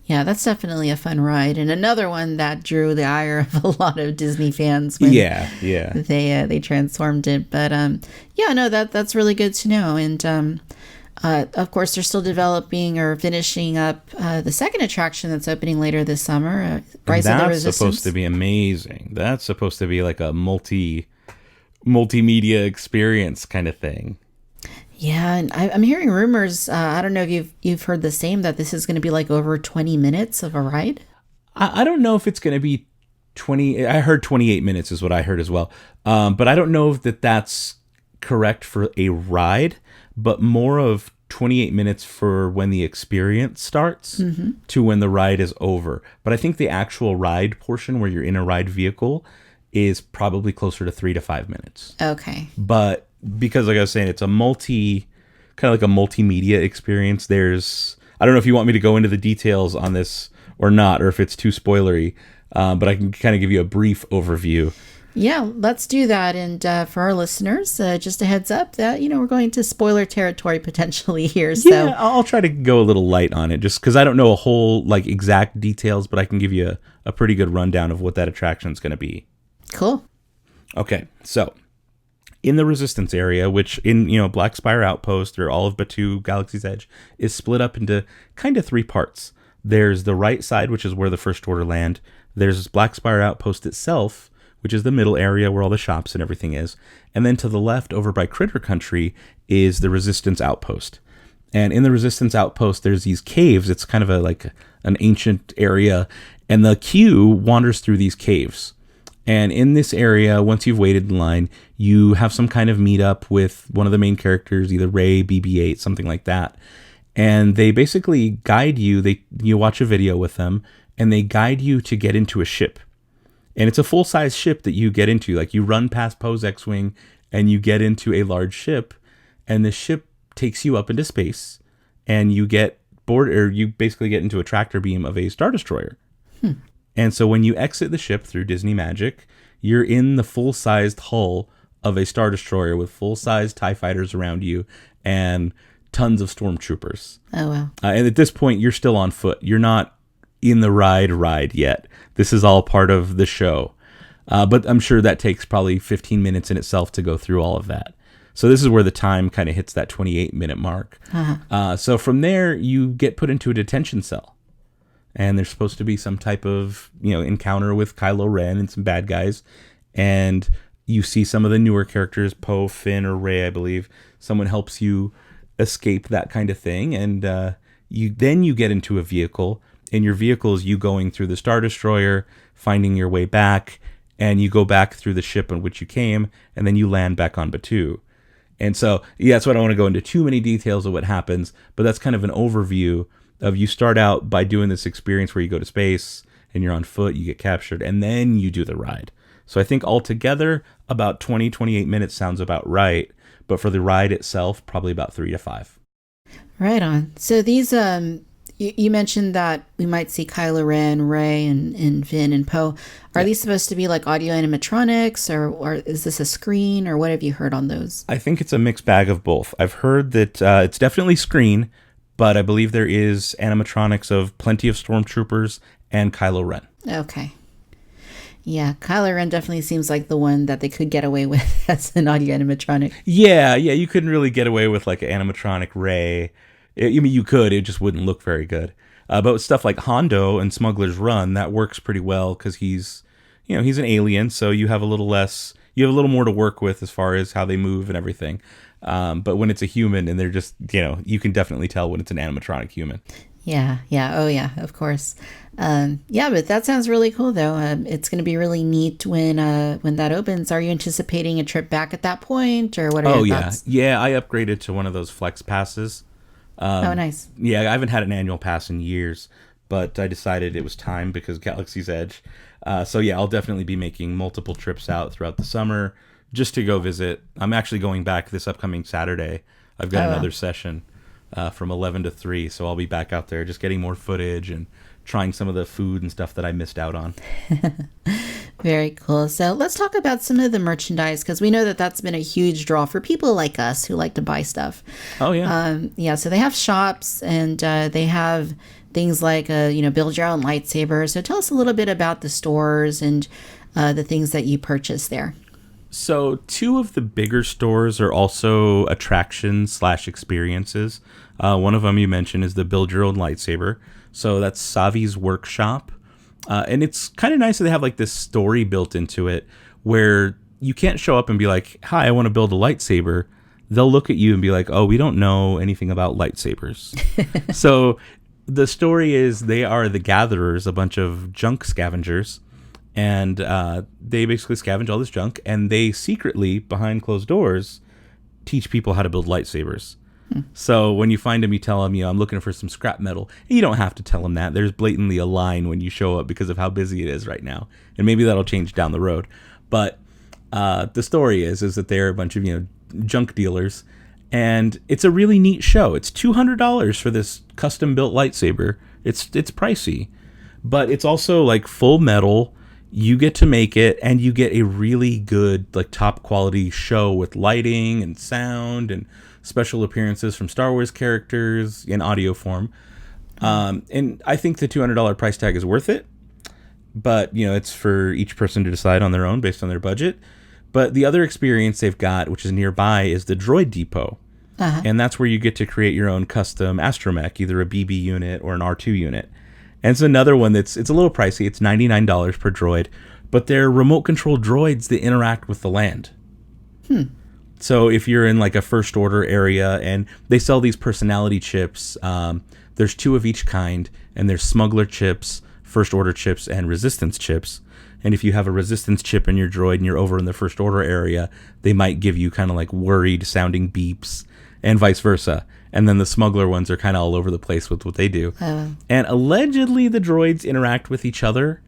Yeah, that's definitely a fun ride. And another one that drew the ire of a lot of Disney fans when they transformed it. But that's really good to know. And of course, they're still developing or finishing up the second attraction that's opening later this summer, Rise of the Resistance. That's supposed to be amazing. That's supposed to be like a multimedia experience kind of thing. Yeah, and I'm hearing rumors. I don't know if you've heard the same, that this is going to be like over 20 minutes of a ride. I don't know if it's going to be 20. I heard 28 minutes is what I heard as well. But I don't know if that's correct for a ride, but more of 28 minutes for when the experience starts to when the ride is over. But I think the actual ride portion where you're in a ride vehicle is probably closer to 3 to 5 minutes. Okay. But because like I was saying, it's a kind of like a multimedia experience. I don't know if you want me to go into the details on this or not, or if it's too spoilery, but I can kind of give you a brief overview. Yeah, let's do that. And for our listeners, just a heads up that, we're going to spoiler territory potentially here. So yeah, I'll try to go a little light on it just because I don't know a whole exact details, but I can give you a pretty good rundown of what that attraction is going to be. Cool. Okay, so in the Resistance area, which in Black Spire Outpost or all of Batuu Galaxy's Edge is split up into kind of 3 parts. There's the right side, which is where the First Order land. There's Black Spire Outpost itself, which is the middle area where all the shops and everything is. And then to the left, over by Critter Country, is the Resistance Outpost. And in the Resistance Outpost, there's these caves. It's kind of an ancient area, and the queue wanders through these caves. And in this area, once you've waited in line, you have some kind of meetup with one of the main characters, either Rey, BB-8, something like that. And they basically guide you. You watch a video with them, and they guide you to get into a ship. And it's a full-size ship that you get into. You run past Poe's X-Wing, and you get into a large ship, and the ship takes you up into space, and you get board, or you basically get into a tractor beam of a Star Destroyer. And so when you exit the ship through Disney Magic, you're in the full-sized hull of a Star Destroyer with full-sized TIE fighters around you and tons of stormtroopers. Oh, wow. And at this point, you're still on foot. You're not in the ride yet. This is all part of the show. But I'm sure that takes probably 15 minutes in itself to go through all of that. So this is where the time kind of hits that 28-minute mark. So from there, you get put into a detention cell. And there's supposed to be some type of, encounter with Kylo Ren and some bad guys. And you see some of the newer characters, Poe, Finn, or Rey, I believe. Someone helps you escape that kind of thing. And you get into a vehicle. And your vehicle is you going through the Star Destroyer, finding your way back. And you go back through the ship on which you came. And then you land back on Batuu. And so, that's why I don't want to go into too many details of what happens. But that's kind of an overview of you start out by doing this experience where you go to space and you're on foot, you get captured, and then you do the ride. So I think altogether about 28 minutes sounds about right, but for the ride itself, probably about 3 to 5. Right on. So these, You mentioned that we might see Kylo Ren, Rey, and Finn and Poe. Are these supposed to be like audio animatronics, or is this a screen, or what have you heard on those? I think it's a mixed bag of both. I've heard that it's definitely screen, but I believe there is animatronics of plenty of stormtroopers and Kylo Ren. Okay. Yeah, Kylo Ren definitely seems like the one that they could get away with as an audio animatronic. Yeah, you couldn't really get away with like an animatronic Rey. I mean, you could, it just wouldn't look very good. But with stuff like Hondo and Smugglers Run, that works pretty well because he's an alien, so you have a little more to work with as far as how they move and everything. But when it's a human and they're just, you can definitely tell when it's an animatronic human. Yeah. Oh, yeah, of course. But that sounds really cool, though. It's going to be really neat when that opens. Are you anticipating a trip back at that point, or what are your thoughts? Yeah, I upgraded to one of those flex passes. Nice. Yeah, I haven't had an annual pass in years, but I decided it was time because Galaxy's Edge. I'll definitely be making multiple trips out throughout the summer just to go visit. I'm actually going back this upcoming Saturday. I've got another session from 11 to 3, so I'll be back out there just getting more footage and trying some of the food and stuff that I missed out on. Very cool. So let's talk about some of the merchandise, because we know that that's been a huge draw for people like us who like to buy stuff. Oh, yeah. So they have shops, and they have things like, build your own lightsaber. So tell us a little bit about the stores and the things that you purchase there. So 2 of the bigger stores are also attractions/experiences. One of them you mentioned is the Build Your Own Lightsaber. So that's Savi's workshop. And it's kind of nice that they have like this story built into it where you can't show up and be like, hi, I want to build a lightsaber. They'll look at you and be like, oh, we don't know anything about lightsabers. So the story is they are the gatherers, a bunch of junk scavengers. And they basically scavenge all this junk, and they secretly, behind closed doors, teach people how to build lightsabers. So when you find them, you tell them, I'm looking for some scrap metal. And you don't have to tell them that. There's blatantly a line when you show up because of how busy it is right now. And maybe that'll change down the road. But the story is that they're a bunch of, junk dealers. And it's a really neat show. It's $200 for this custom-built lightsaber. It's pricey. But it's also like full metal. You get to make it, and you get a really good, like, top-quality show with lighting and sound and special appearances from Star Wars characters in audio form. And I think the $200 price tag is worth it. But, it's for each person to decide on their own based on their budget. But the other experience they've got, which is nearby, is the Droid Depot. And that's where you get to create your own custom astromech, either a BB unit or an R2 unit. And it's another one it's a little pricey. It's $99 per droid, but they're remote control droids that interact with the land. So if you're in like a first order area, and they sell these personality chips, there's 2 of each kind, and there's smuggler chips, first order chips, and resistance chips. And if you have a resistance chip in your droid and you're over in the first order area, they might give you kind of like worried sounding beeps, and vice versa. And then the smuggler ones are kind of all over the place with what they do. And allegedly the droids interact with each other.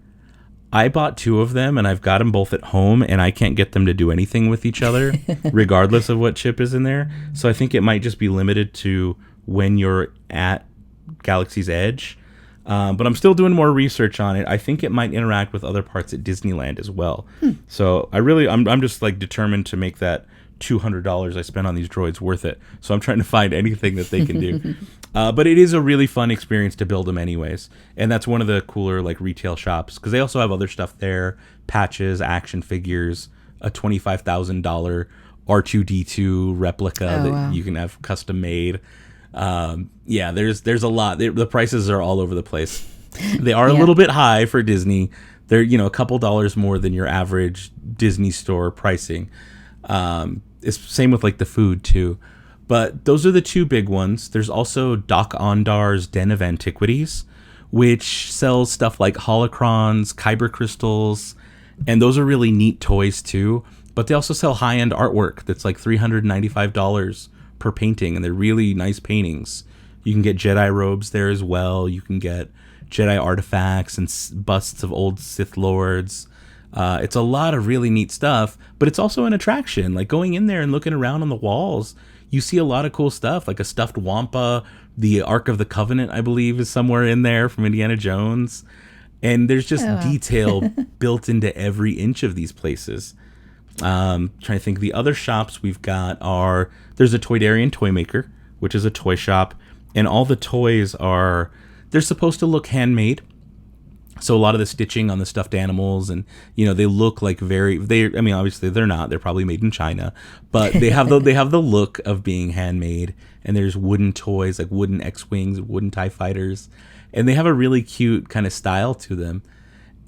I bought 2 of them, and I've got them both at home, and I can't get them to do anything with each other, regardless of what chip is in there. So I think it might just be limited to when you're at Galaxy's Edge. But I'm still doing more research on it. I think it might interact with other parts at Disneyland as well. So I'm just like determined to make that $200 I spent on these droids worth it. So I'm trying to find anything that they can do. But it is a really fun experience to build them anyways. And that's one of the cooler like retail shops, because they also have other stuff there, patches, action figures, a $25,000 R2-D2 replica that you can have custom made. There's a lot. The prices are all over the place. They are a little bit high for Disney. They're, a couple dollars more than your average Disney store pricing. It's same with like the food too. But those are the 2 big ones. There's also Doc Ondar's Den of Antiquities, which sells stuff like holocrons, kyber crystals, and those are really neat toys too. But they also sell high-end artwork that's like $395 per painting, and they're really nice paintings. You can get Jedi robes there as well. You can get Jedi artifacts and busts of old Sith lords. It's a lot of really neat stuff, but it's also an attraction. Like going in there and looking around on the walls, you see a lot of cool stuff, like a stuffed Wampa. The Ark of the Covenant, I believe, is somewhere in there from Indiana Jones. And there's just detail built into every inch of these places. Trying to think, the other shops we've got are, there's a Toydarian Toy Maker, which is a toy shop. And all the toys are, they're supposed to look handmade. So a lot of the stitching on the stuffed animals, and they look like obviously they're not. They're probably made in China, but they have the look of being handmade. And there's wooden toys, like wooden X-Wings, wooden TIE fighters, and they have a really cute kind of style to them.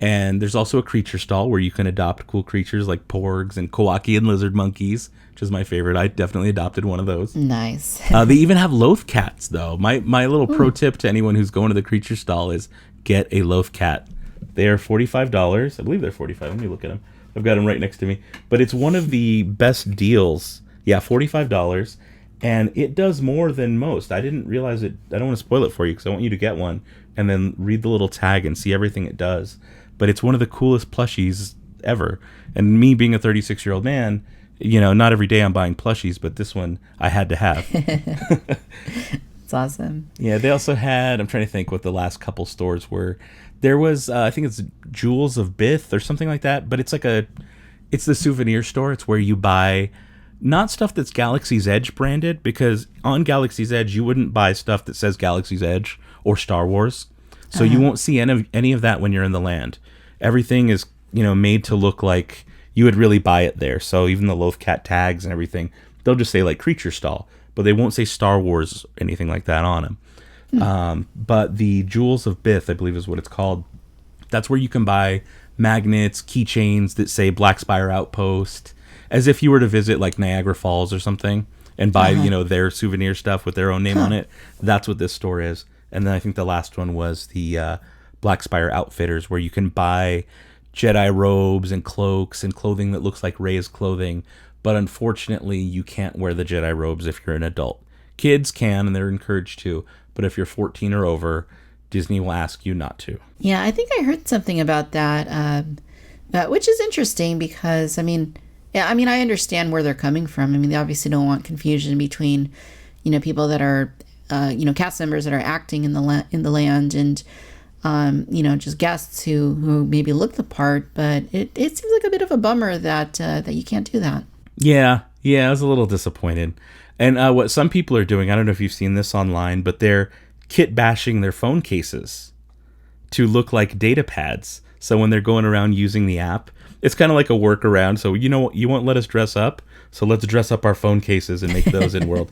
And there's also a creature stall where you can adopt cool creatures like porgs and Kowakian lizard monkeys, which is my favorite. I definitely adopted one of those. Nice. They even have loaf cats, though. My little pro tip to anyone who's going to the creature stall is get a loaf cat. They are $45. I believe they're $45. Let me look at them. I've got them right next to me. But it's one of the best deals. Yeah, $45. And it does more than most. I didn't realize it. I don't want to spoil it for you because I want you to get one and then read the little tag and see everything it does. But it's one of the coolest plushies ever. And me being a 36-year-old man, not every day I'm buying plushies, but this one I had to have. It's awesome. Yeah, they also had, I'm trying to think what the last couple stores were. There was, I think it's Jewels of Bith or something like that, but it's it's the souvenir store. It's where you buy not stuff that's Galaxy's Edge branded, because on Galaxy's Edge, you wouldn't buy stuff that says Galaxy's Edge or Star Wars. So you won't see any of that when you're in the land. Everything is, made to look like you would really buy it there. So even the Loaf Cat tags and everything, they'll just say like Creature Stall, but they won't say Star Wars or anything like that on them. But the Jewels of Bith, I believe is what it's called. That's where you can buy magnets, keychains that say Black Spire Outpost, as if you were to visit like Niagara Falls or something and buy, their souvenir stuff with their own name on it. That's what this store is. And then I think the last one was the Black Spire Outfitters, where you can buy Jedi robes and cloaks and clothing that looks like Rey's clothing. But unfortunately, you can't wear the Jedi robes if you're an adult. Kids can, and they're encouraged to. But if you're 14 or over, Disney will ask you not to. Yeah, I think I heard something about that, which is interesting because, I understand where they're coming from. They obviously don't want confusion between, people that are, cast members that are acting in the land and, just guests who maybe look the part. But it seems like a bit of a bummer that you can't do that. Yeah, I was a little disappointed. And what some people are doing, I don't know if you've seen this online, but they're kit bashing their phone cases to look like data pads. So when they're going around using the app, it's kind of like a workaround. So, you won't let us dress up. So let's dress up our phone cases and make those in world.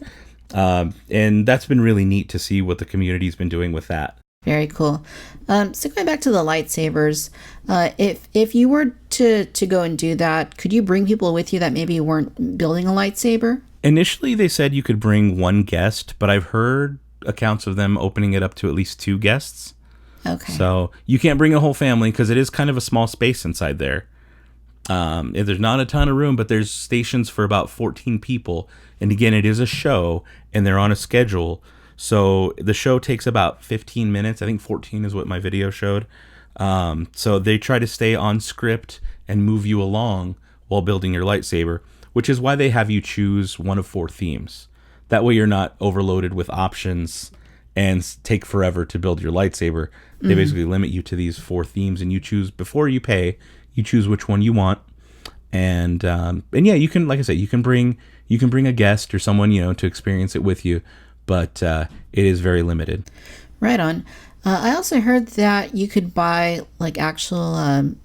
And that's been really neat to see what the community's been doing with that. Very cool. So going back to the lightsabers, if you were to go and do that, could you bring people with you that maybe weren't building a lightsaber? Initially, they said you could bring one guest, but I've heard accounts of them opening it up to at least 2 guests. Okay. So you can't bring a whole family because it is kind of a small space inside there. There's not a ton of room, but there's stations for about 14 people. And again, it is a show, and they're on a schedule. So the show takes about 15 minutes. I think 14 is what my video showed. So they try to stay on script and move you along while building your lightsaber, which is why they have you choose one of 4 themes. That way you're not overloaded with options and take forever to build your lightsaber. They basically limit you to these 4 themes, and you choose before you pay. You choose which one you want, and yeah, you can, like I said, you can bring a guest or someone to experience it with you, but it is very limited. Right on. I also heard that you could buy like actual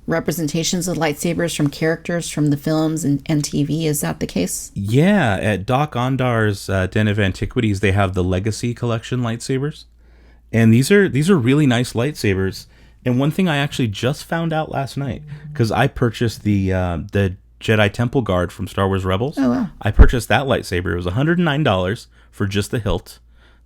representations of lightsabers from characters from the films and TV. Is that the case? Yeah, at Doc Ondar's Den of Antiquities, they have the Legacy Collection lightsabers, and these are really nice lightsabers. And one thing I actually just found out last night, because I purchased the Jedi Temple Guard from Star Wars Rebels. Oh, wow. I purchased that lightsaber. It was $109 for just the hilt.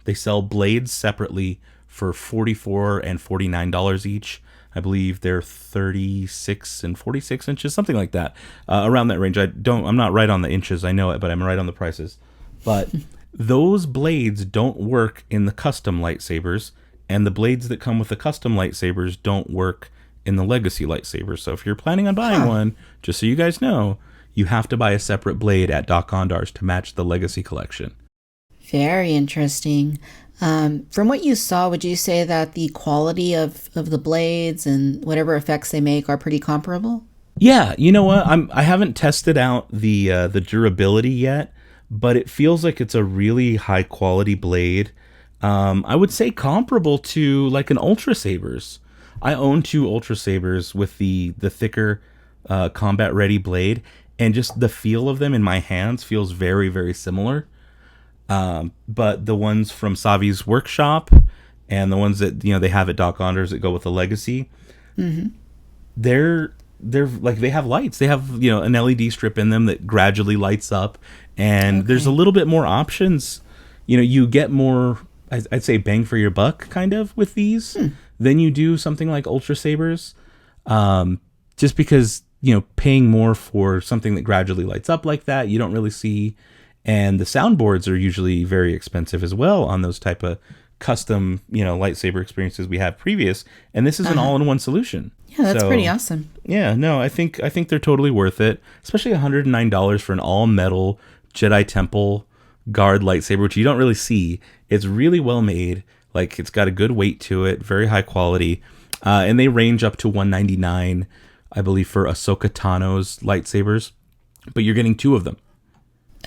They sell blades separately for $44 and $49 each. I believe they're 36 and 46 inches, something like that, around that range. I'm not right on the inches, I know it, but I'm right on the prices. But those blades don't work in the custom lightsabers, and the blades that come with the custom lightsabers don't work in the Legacy lightsabers. So if you're planning on buying one, just so you guys know, you have to buy a separate blade at Dok-Ondar's to match the Legacy Collection. Very interesting. From what you saw, would you say that the quality of the blades and whatever effects they make are pretty comparable? Yeah, you know what? I haven't tested out the durability yet, but it feels like it's a really high quality blade. I would say comparable to like an Ultra Sabers. I own 2 Ultra Sabers with the thicker combat ready blade, and just the feel of them in my hands feels very, very similar. But the ones from Savi's workshop and the ones that they have at Dok-Ondar's that go with the Legacy, they're like, they have lights. They have an LED strip in them that gradually lights up, and there's a little bit more options. You get more, I'd say, bang for your buck kind of with these than you do something like Ultra Sabers, just because paying more for something that gradually lights up like that, you don't really see. And the soundboards are usually very expensive as well on those type of custom, lightsaber experiences we have previous. And this is an all-in-one solution. Yeah, that's pretty awesome. Yeah, no, I think they're totally worth it, especially $109 for an all-metal Jedi Temple Guard lightsaber, which you don't really see. It's really well made. Like, it's got a good weight to it, very high quality. And they range up to $199, I believe, for Ahsoka Tano's lightsabers. But you're getting 2 of them.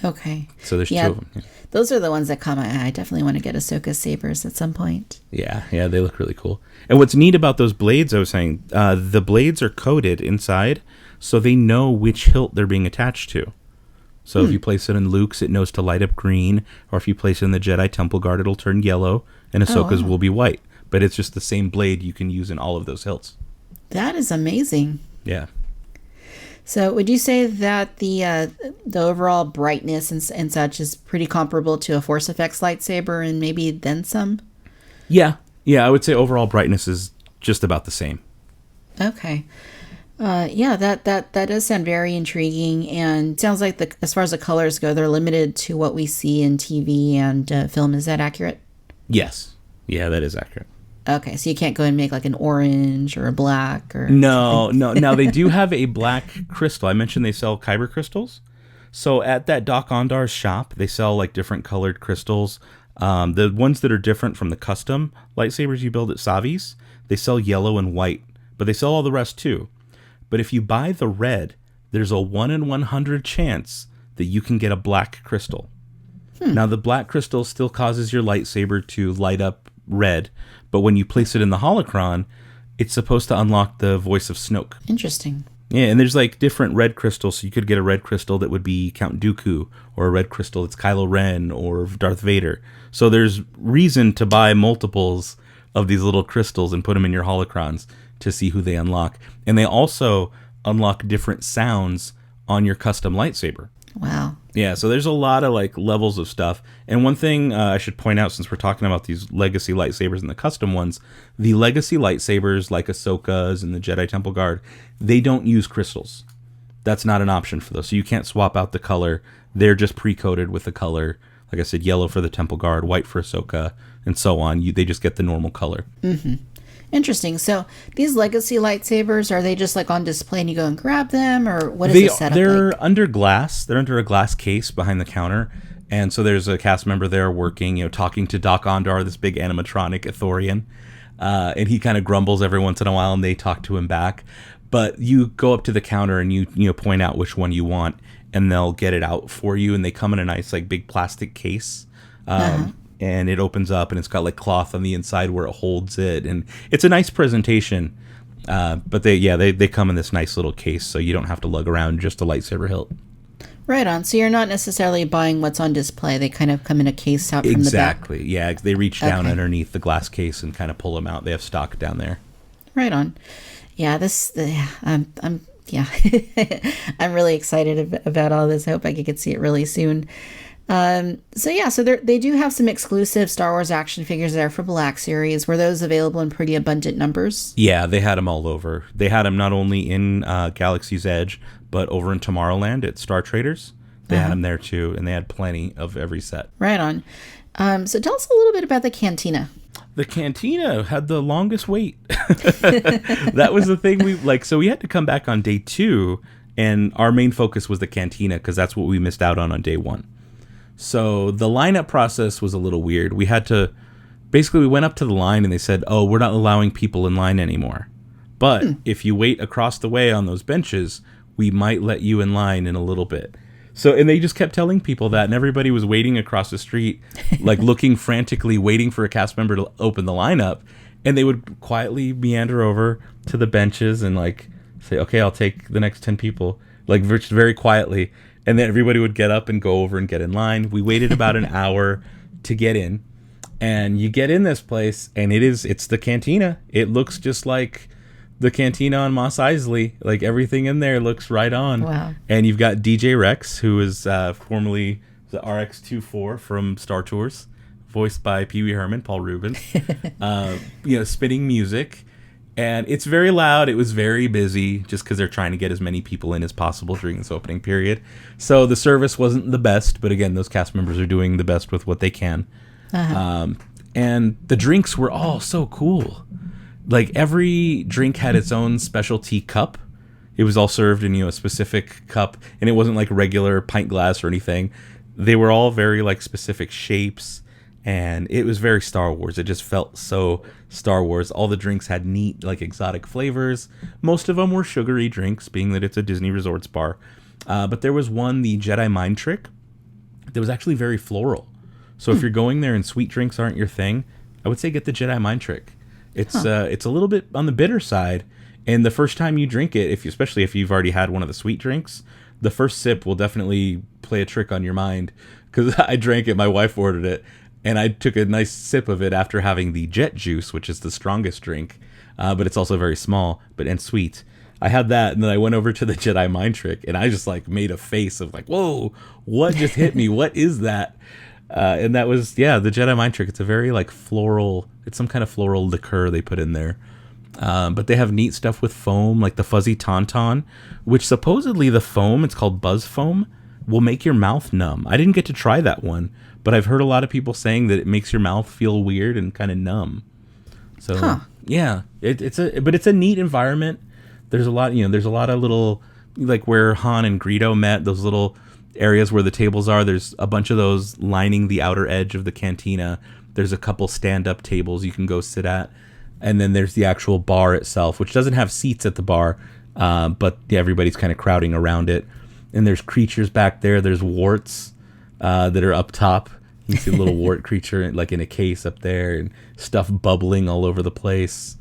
Okay. So there's 2 of them. Yeah. Those are the ones that caught my eye. I definitely want to get Ahsoka sabers at some point. Yeah, they look really cool. And what's neat about those blades, I was saying, the blades are coated inside, so they know which hilt they're being attached to. So if you place it in Luke's, it knows to light up green, or if you place it in the Jedi Temple Guard, it'll turn yellow, and Ahsoka's will be white. But it's just the same blade you can use in all of those hilts. That is amazing. Yeah. So would you say that the overall brightness and such is pretty comparable to a Force Effects lightsaber and maybe then some? Yeah, I would say overall brightness is just about the same. Okay. That does sound very intriguing, and sounds like as far as the colors go, they're limited to what we see in TV and film. Is that accurate? Yes. Yeah, that is accurate. Okay, so you can't go and make like an orange or a black or... No. Now, they do have a black crystal. I mentioned they sell kyber crystals. So at that Dok-Ondar's shop, they sell like different colored crystals. The ones that are different from the custom lightsabers you build at Savi's, they sell yellow and white, but they sell all the rest too. But if you buy the red, there's a 1 in 100 chance that you can get a black crystal. Now, the black crystal still causes your lightsaber to light up red, but when you place it in the holocron, it's supposed to unlock the voice of Snoke. Interesting. Yeah, and there's like different red crystals, so you could get a red crystal that would be Count Dooku, or a red crystal that's Kylo Ren or Darth Vader. So there's reason to buy multiples of these little crystals and put them in your holocrons to see who they unlock. And they also unlock different sounds on your custom lightsaber. Wow. Yeah, so there's a lot of like levels of stuff. And one thing I should point out, since we're talking about these legacy lightsabers and the custom ones, the legacy lightsabers like Ahsoka's and the Jedi Temple Guard, they don't use crystals. That's not an option for those. So you can't swap out the color. They're just pre-coded with the color. Like I said, yellow for the Temple Guard, white for Ahsoka, and so on. They just get the normal color. Mm-hmm. Interesting. So these legacy lightsabers, are they just like on display and you go and grab them, or what is the setup They're like? under glass. They're under a glass case behind the counter. And so there's a cast member there working, talking to Dok-Ondar, this big animatronic Ithorian. And he kind of grumbles every once in a while, and they talk to him back. But you go up to the counter and you point out which one you want, and they'll get it out for you. And they come in a nice like big plastic case. And it opens up, and it's got like cloth on the inside where it holds it, and it's a nice presentation. But they come in this nice little case, so you don't have to lug around just a lightsaber hilt. Right on. So you're not necessarily buying what's on display. They kind of come in a case out from the back. Exactly. Yeah, they reach down underneath the glass case and kind of pull them out. They have stock down there. Right on. Yeah, I'm really excited about all this. I hope I could see it really soon. So they do have some exclusive Star Wars action figures there for Black Series. Were those available in pretty abundant numbers? Yeah, they had them all over. They had them not only in Galaxy's Edge, but over in Tomorrowland at Star Traders. They had them there too, and they had plenty of every set. Right on. So tell us a little bit about the Cantina. The Cantina had the longest wait. That was the thing so we had to come back on day 2, And our main focus was the cantina because that's what we missed out on day one. So the lineup process was a little weird. We had to, basically we went up to the line and they said, oh, we're not allowing people in line anymore. But if you wait across the way on those benches, we might let you in line in a little bit. So, and they just kept telling people that, and everybody was waiting across the street, like looking frantically, waiting for a cast member to open the lineup. And they would quietly meander over to the benches and like say, okay, I'll take the next 10 people, like very quietly. And then everybody would get up and go over and get in line. We waited about an hour to get in. And you get in this place, and it's the cantina. It looks just like the cantina on Mos Eisley. Like everything in there looks right on. Wow. And you've got DJ Rex, who is formerly the RX-24 from Star Tours, voiced by Pee Wee Herman, Paul Rubens, spinning music. And it's very loud. It was very busy just because they're trying to get as many people in as possible during this opening period. So the service wasn't the best, but again, those cast members are doing the best with what they can. Uh-huh. And the drinks were all so cool. Like every drink had its own specialty cup. It was all served in a specific cup, and it wasn't like regular pint glass or anything. They were all very like specific shapes, and it was very Star Wars. It just felt so Star Wars. All the drinks had neat like exotic flavors. Most of them were sugary drinks, being that it's a Disney Resorts bar. But there was one, the Jedi Mind Trick, that was actually very floral. So if you're going there and sweet drinks aren't your thing, I would say get the Jedi Mind Trick. It's a little bit on the bitter side, and the first time you drink it, especially if you've already had one of the sweet drinks, the first sip will definitely play a trick on your mind. Because I drank it, my wife ordered it, and I took a nice sip of it after having the Jet Juice, which is the strongest drink, but it's also very small and sweet. I had that, and then I went over to the Jedi Mind Trick, and I just like made a face of like, whoa, what just hit me? What is that? And that was, the Jedi Mind Trick. It's a very like floral, it's some kind of floral liqueur they put in there. But they have neat stuff with foam, like the fuzzy tauntaun, which supposedly the foam, it's called buzz foam, will make your mouth numb. I didn't get to try that one, but I've heard a lot of people saying that it makes your mouth feel weird and kind of numb. So it's a neat environment. There's a lot, there's a lot of little, like where Han and Greedo met, those little areas where the tables are. There's a bunch of those lining the outer edge of the cantina. There's a couple stand-up tables you can go sit at. And then there's the actual bar itself, which doesn't have seats at the bar, but everybody's kind of crowding around it. And there's creatures back there. There's warts that are up top. You can see a little wart creature like in a case up there, and stuff bubbling all over the place.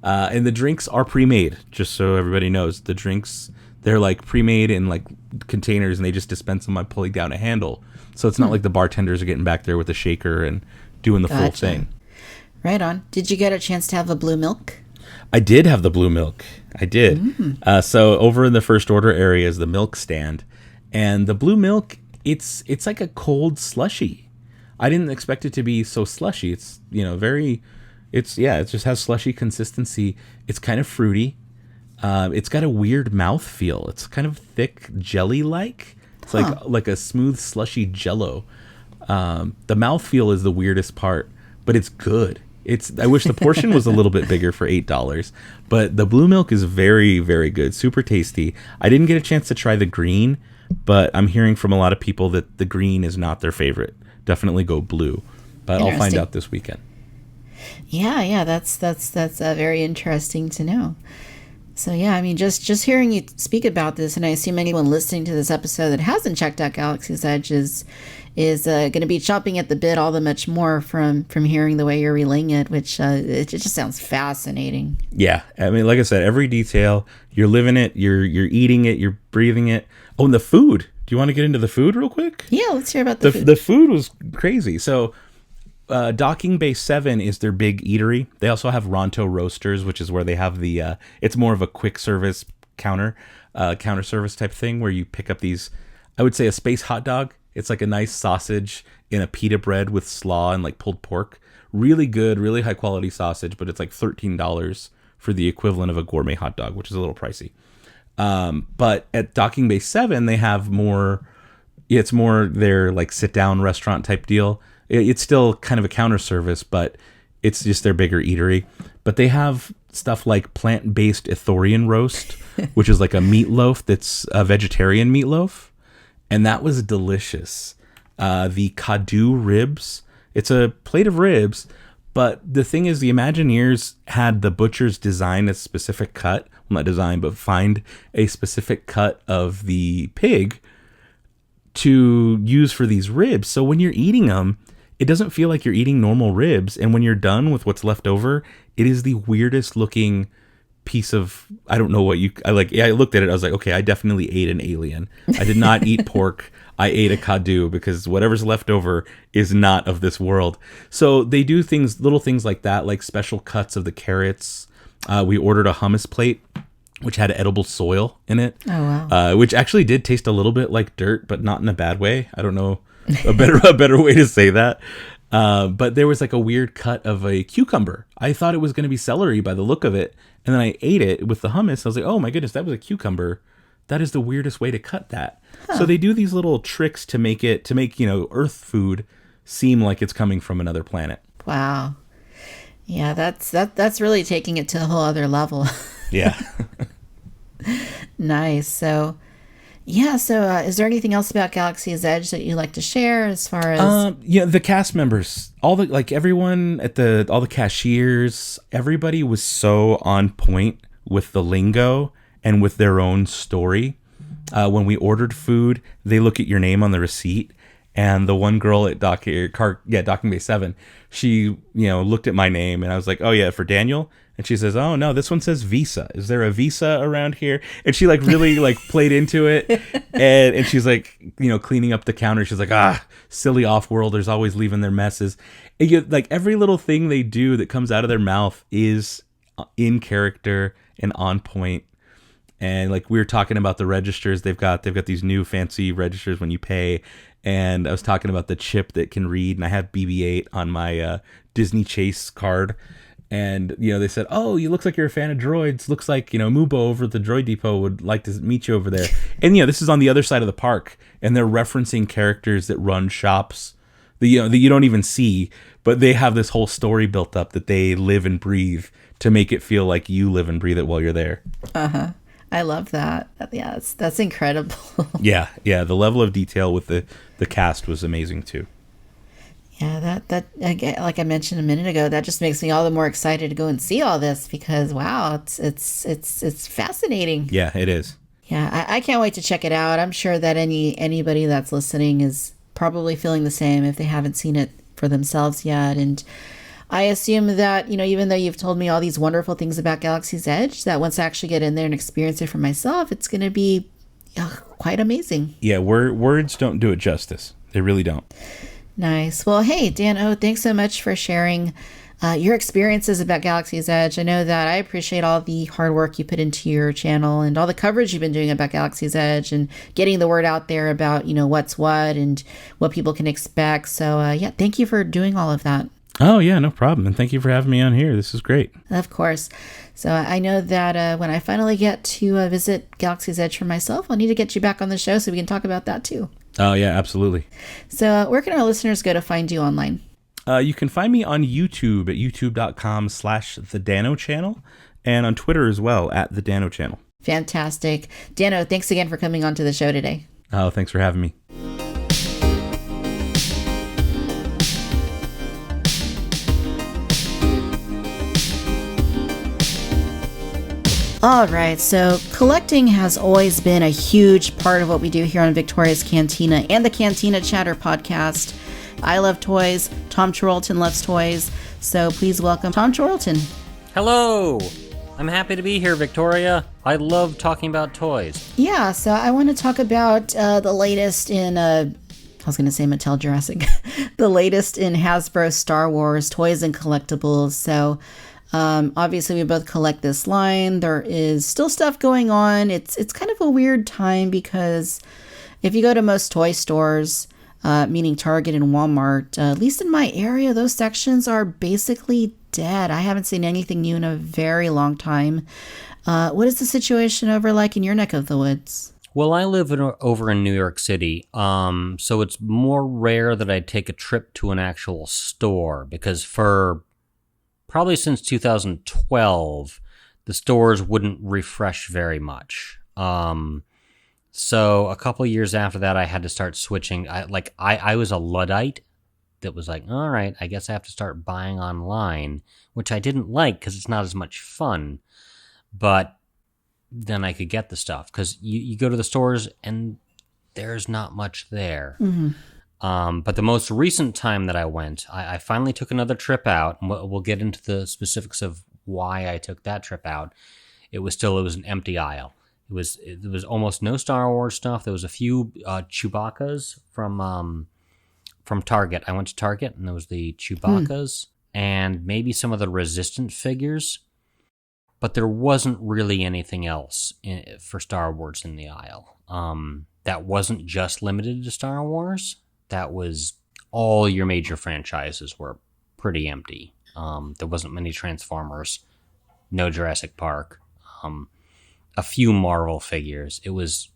And the drinks are pre-made, just so everybody knows. The drinks, they're like pre-made in like containers, and they just dispense them by pulling down a handle. So it's not like the bartenders are getting back there with a shaker and doing the full thing. Right on. Did you get a chance to have the blue milk? I did have the blue milk. I did. So over in the first order area is the milk stand, and the blue milk, it's like a cold slushy. I didn't expect it to be so slushy. It's it just has slushy consistency. It's kind of fruity. It's got a weird mouth feel. It's kind of thick, jelly-like. It's like a smooth, slushy Jello. The mouth feel is the weirdest part, but it's good. I wish the portion was a little bit bigger for $8, but the blue milk is very, very good. Super tasty. I didn't get a chance to try the green, but I'm hearing from a lot of people that the green is not their favorite. Definitely go blue, but I'll find out this weekend. Yeah, that's very interesting to know. So yeah, I mean, just hearing you speak about this, and I assume anyone listening to this episode that hasn't checked out Galaxy's Edge is going to be chopping at the bit all the much more from hearing the way you're relaying it, which it just sounds fascinating. Yeah, I mean, like I said, every detail, you're living it, you're eating it, you're breathing it. Oh, and the food. Do you want to get into the food real quick? Yeah, let's hear about the food. The food was crazy. So Docking Bay 7 is their big eatery. They also have Ronto Roasters, which is where they have the, it's more of a quick service counter service type thing where you pick up these, I would say a space hot dog. It's like a nice sausage in a pita bread with slaw and like pulled pork. Really good, really high quality sausage, but it's like $13 for the equivalent of a gourmet hot dog, which is a little pricey. But at Docking Bay 7, they have more, it's more their like sit down restaurant type deal. It's still kind of a counter service, but it's just their bigger eatery. But they have stuff like plant-based Ithorian roast, which is like a meatloaf that's a vegetarian meatloaf. And that was delicious. The Kadu ribs, it's a plate of ribs, but the thing is the Imagineers had the butchers design a specific cut, well, not design, but find a specific cut of the pig to use for these ribs. So when you're eating them, it doesn't feel like you're eating normal ribs. And when you're done with what's left over, it is the weirdest looking piece of, I don't know what I looked at it, I was like, okay, I definitely ate an alien. I did not eat pork. I ate a Kadu because whatever's left over is not of this world. So they do little things like that, like special cuts of the carrots. We ordered a hummus plate, which had edible soil in it. Oh, wow. Which actually did taste a little bit like dirt, but not in a bad way. I don't know a better way to say that. But there was like a weird cut of a cucumber. I thought it was going to be celery by the look of it. And then I ate it with the hummus. I was like, oh my goodness, that was a cucumber. That is the weirdest way to cut that. Huh. So they do these little tricks to make Earth food seem like it's coming from another planet. Wow. Yeah, that's really taking it to a whole other level. Yeah. Nice. So, yeah. So, is there anything else about Galaxy's Edge that you'd like to share as far as? The cast members, everyone at all the cashiers, everybody was so on point with the lingo and with their own story. When we ordered food, they look at your name on the receipt. And the one girl at Docking Bay 7, she, looked at my name and I was like, oh yeah, for Daniel. And she says, oh no, this one says Visa. Is there a Visa around here? And she really played into it. And she's like, cleaning up the counter. She's like, silly off-worlders always leaving their messes. And every little thing they do that comes out of their mouth is in character and on point. And we were talking about the registers, they've got these new fancy registers when you pay. And I was talking about the chip that can read, and I have BB-8 on my Disney Chase card. And they said, "Oh, you look like you're a fan of droids. Looks like Mubo over at the Droid Depot would like to meet you over there." And this is on the other side of the park, and they're referencing characters that run shops that you don't even see, but they have this whole story built up that they live and breathe to make it feel like you live and breathe it while you're there. I love that. Yeah, that's incredible. Yeah. The level of detail with the cast was amazing too. Yeah, that like I mentioned a minute ago, that just makes me all the more excited to go and see all this because wow, it's fascinating. Yeah, it is. Yeah, I can't wait to check it out. I'm sure that anybody that's listening is probably feeling the same if they haven't seen it for themselves yet. And I assume that, even though you've told me all these wonderful things about Galaxy's Edge, that once I actually get in there and experience it for myself, it's going to be quite amazing. Yeah, words don't do it justice. They really don't. Nice. Well, hey, Dan, thanks so much for sharing your experiences about Galaxy's Edge. I know that I appreciate all the hard work you put into your channel and all the coverage you've been doing about Galaxy's Edge and getting the word out there about, what's what and what people can expect. So, thank you for doing all of that. Oh, yeah, no problem. And thank you for having me on here. This is great. Of course. So I know that when I finally get to visit Galaxy's Edge for myself, I'll need to get you back on the show so we can talk about that too. Oh, yeah, absolutely. So where can our listeners go to find you online? You can find me on YouTube at youtube.com/The Dano Channel and on Twitter as well at The Dano Channel. Fantastic. Dano, thanks again for coming on to the show today. Oh, thanks for having me. All right, so collecting has always been a huge part of what we do here on Victoria's Cantina and the Cantina Chatter Podcast. I love toys. Tom Chorlton loves toys. So please welcome Tom Chorlton. Hello. I'm happy to be here, Victoria. I love talking about toys. Yeah, so I want to talk about the latest in, I was going to say Mattel Jurassic, the latest in Hasbro Star Wars toys and collectibles. So obviously we both collect this line. There is still stuff going on. It's kind of a weird time because if you go to most toy stores, meaning Target and Walmart, at least in my area, those sections are basically dead. I haven't seen anything new in a very long time. What is the situation over like in your neck of the woods? Well, I live over in New York City, so it's more rare that I take a trip to an actual store because for probably since 2012, the stores wouldn't refresh very much. So a couple of years after that, I had to start switching. I was a Luddite that was like, all right, I guess I have to start buying online, which I didn't like because it's not as much fun. But then I could get the stuff because you go to the stores and there's not much there. Mm-hmm. But the most recent time that I went, I finally took another trip out. And we'll get into the specifics of why I took that trip out. It was an empty aisle. There was almost no Star Wars stuff. There was a few Chewbacca's from Target. I went to Target and there was the Chewbacca's and maybe some of the Resistance figures, but there wasn't really anything else for Star Wars in the aisle. That wasn't just limited to Star Wars. That was all your major franchises were pretty empty. There wasn't many Transformers, no Jurassic Park, a few Marvel figures. It was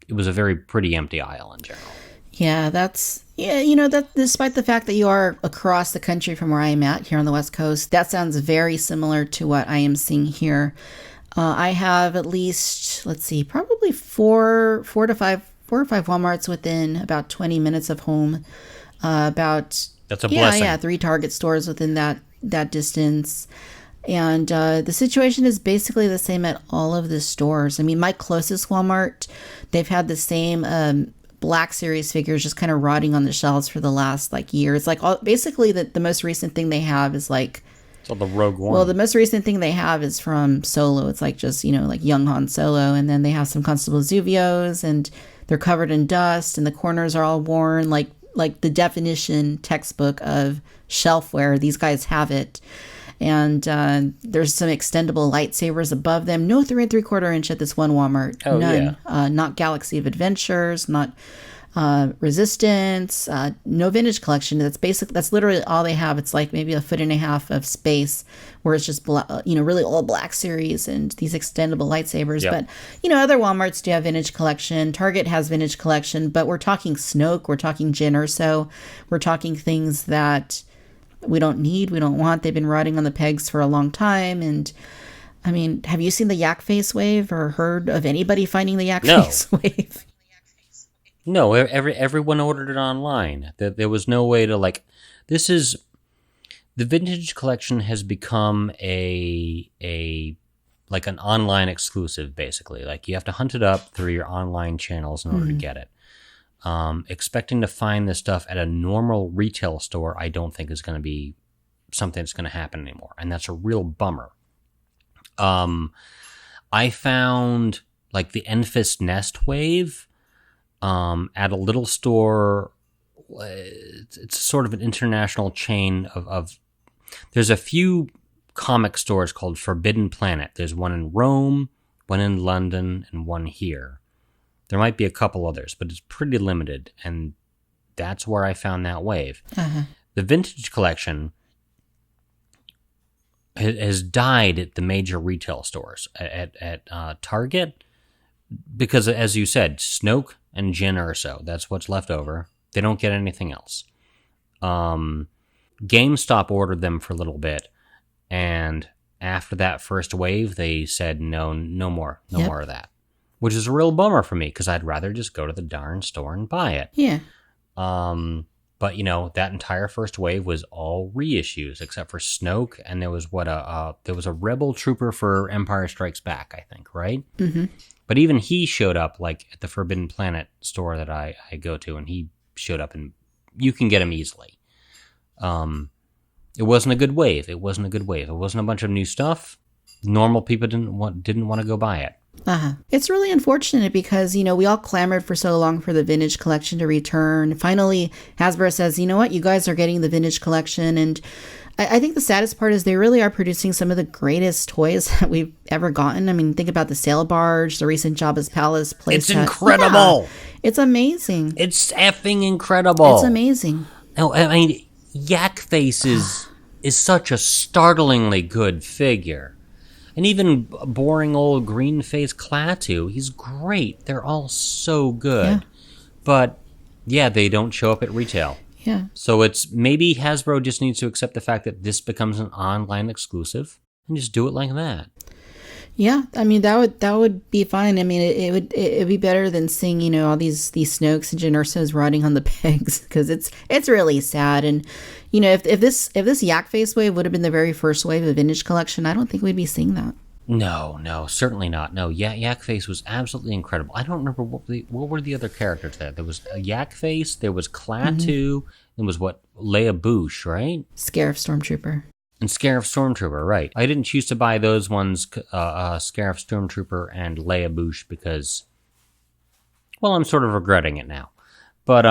a very pretty empty aisle in general. Yeah, that despite the fact that you are across the country from where I am at here on the West Coast, that sounds very similar to what I am seeing here. I have at least, probably four or five Walmarts within about 20 minutes of home. That's a blessing. Yeah, 3 Target stores within that distance. And the situation is basically the same at all of the stores. I mean, my closest Walmart, they've had the same Black Series figures just kind of rotting on the shelves for the last year. It's basically the most recent thing they have is so the Rogue One. Well, the most recent thing they have is from Solo. It's just young Han Solo, and then they have some Constable Zuvios, and they're covered in dust, and the corners are all worn, like the definition textbook of shelfware. These guys have it. And there's some extendable lightsabers above them. No 3 3/4 inch at this one Walmart. Oh, none. yeah. Not Galaxy of Adventures, not Resistance, no vintage collection. That's literally all they have. It's maybe 1.5 feet of space where it's just really old Black Series and these extendable lightsabers. Yep. But other Walmarts do have vintage collection. Target has vintage collection, but we're talking Snoke, we're talking Jyn Erso, we're talking things that we don't need, we don't want. They've been rotting on the pegs for a long time. And I mean, have you seen the yak face wave or heard of anybody finding the yak face wave? No, everyone ordered it online. There was no way to the vintage collection has become an online exclusive, basically. You have to hunt it up through your online channels in order to get it. Expecting to find this stuff at a normal retail store, I don't think is going to be something that's going to happen anymore. And that's a real bummer. I found the Enfys Nest wave, at a little store. It's sort of an international chain of there's a few comic stores called Forbidden Planet. There's one in Rome, one in London, and one here. There might be a couple others, but it's pretty limited, and that's where I found that wave. Uh-huh. The vintage collection has died at the major retail stores. At Target, because, as you said, Snoke and Jyn Erso, that's what's left over. They don't get anything else. GameStop ordered them for a little bit, and after that first wave, they said no more of that. Which is a real bummer for me, because I'd rather just go to the darn store and buy it. Yeah. But, that entire first wave was all reissues, except for Snoke, and there was there was a Rebel Trooper for Empire Strikes Back, I think, right? Mm-hmm. But even he showed up, at the Forbidden Planet store that I go to, and he showed up, and you can get him easily. It wasn't a good wave. It wasn't a bunch of new stuff. Normal people didn't want to go buy it. Uh-huh. It's really unfortunate because, we all clamored for so long for the vintage collection to return. Finally, Hasbro says, you know what, you guys are getting the vintage collection. And I think the saddest part is they really are producing some of the greatest toys that we've ever gotten. I mean, think about the sail barge, the recent Jabba's Palace playset. It's incredible. Yeah, it's amazing. It's effing incredible. It's amazing. No, I mean, Yak Face is such a startlingly good figure. And even boring old green face Klaatu, he's great. They're all so good. Yeah. But, yeah, they don't show up at retail. Yeah. So it's maybe Hasbro just needs to accept the fact that this becomes an online exclusive and just do it like that. Yeah, I mean that would be fine. I mean it'd be better than seeing, you know, all these Snokes and Jyn Ersos rotting on the pegs, because it's really sad. And you know, if this Yak Face wave would have been the very first wave of vintage collection, I don't think we'd be seeing that. No, certainly not. No, Yak Face was absolutely incredible. I don't remember what were the other characters there. There was a Yak Face, there was Klaatu, there was Leia Bouche, right? Scarif Stormtrooper. And Scarif Stormtrooper, right. I didn't choose to buy those ones, Scarif Stormtrooper and Leia Bouche, because, well, I'm sort of regretting it now. But,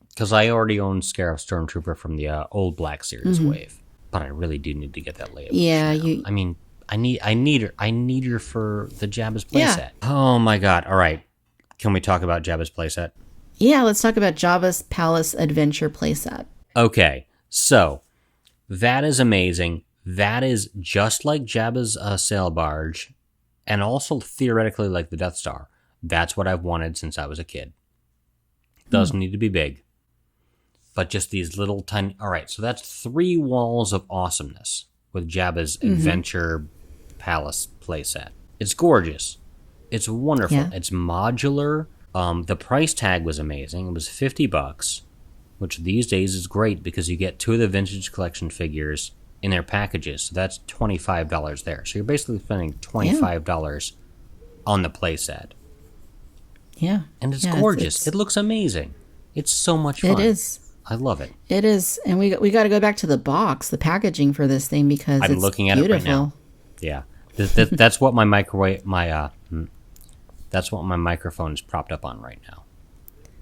because I already owned Scarif Stormtrooper from the old Black Series wave. But I really do need to get that Leia Bouche. Yeah, now. I mean, I need her. I need her for the Jabba's playset. Oh my god. All right. Can we talk about Jabba's playset? Yeah, let's talk about Jabba's Palace Adventure playset. Okay. So, that is amazing. That is just like Jabba's sail barge, and also theoretically like the Death Star. That's what I've wanted since I was a kid. Doesn't need to be big, but just these little tiny... All right, so that's 3 walls of awesomeness with Jabba's Adventure Palace playset. It's gorgeous. It's wonderful. Yeah. It's modular. The price tag was amazing. It was $50. Which these days is great because you get 2 of the Vintage Collection figures in their packages. So that's $25 there. So you're basically spending $25 on the playset. Yeah. And it's gorgeous. It looks amazing. It's so much fun. It is. I love it. It is. And we got to go back to the box, the packaging for this thing, because I'm it's looking at beautiful. it right now. Yeah. That's what my that's what my microphone is propped up on right now.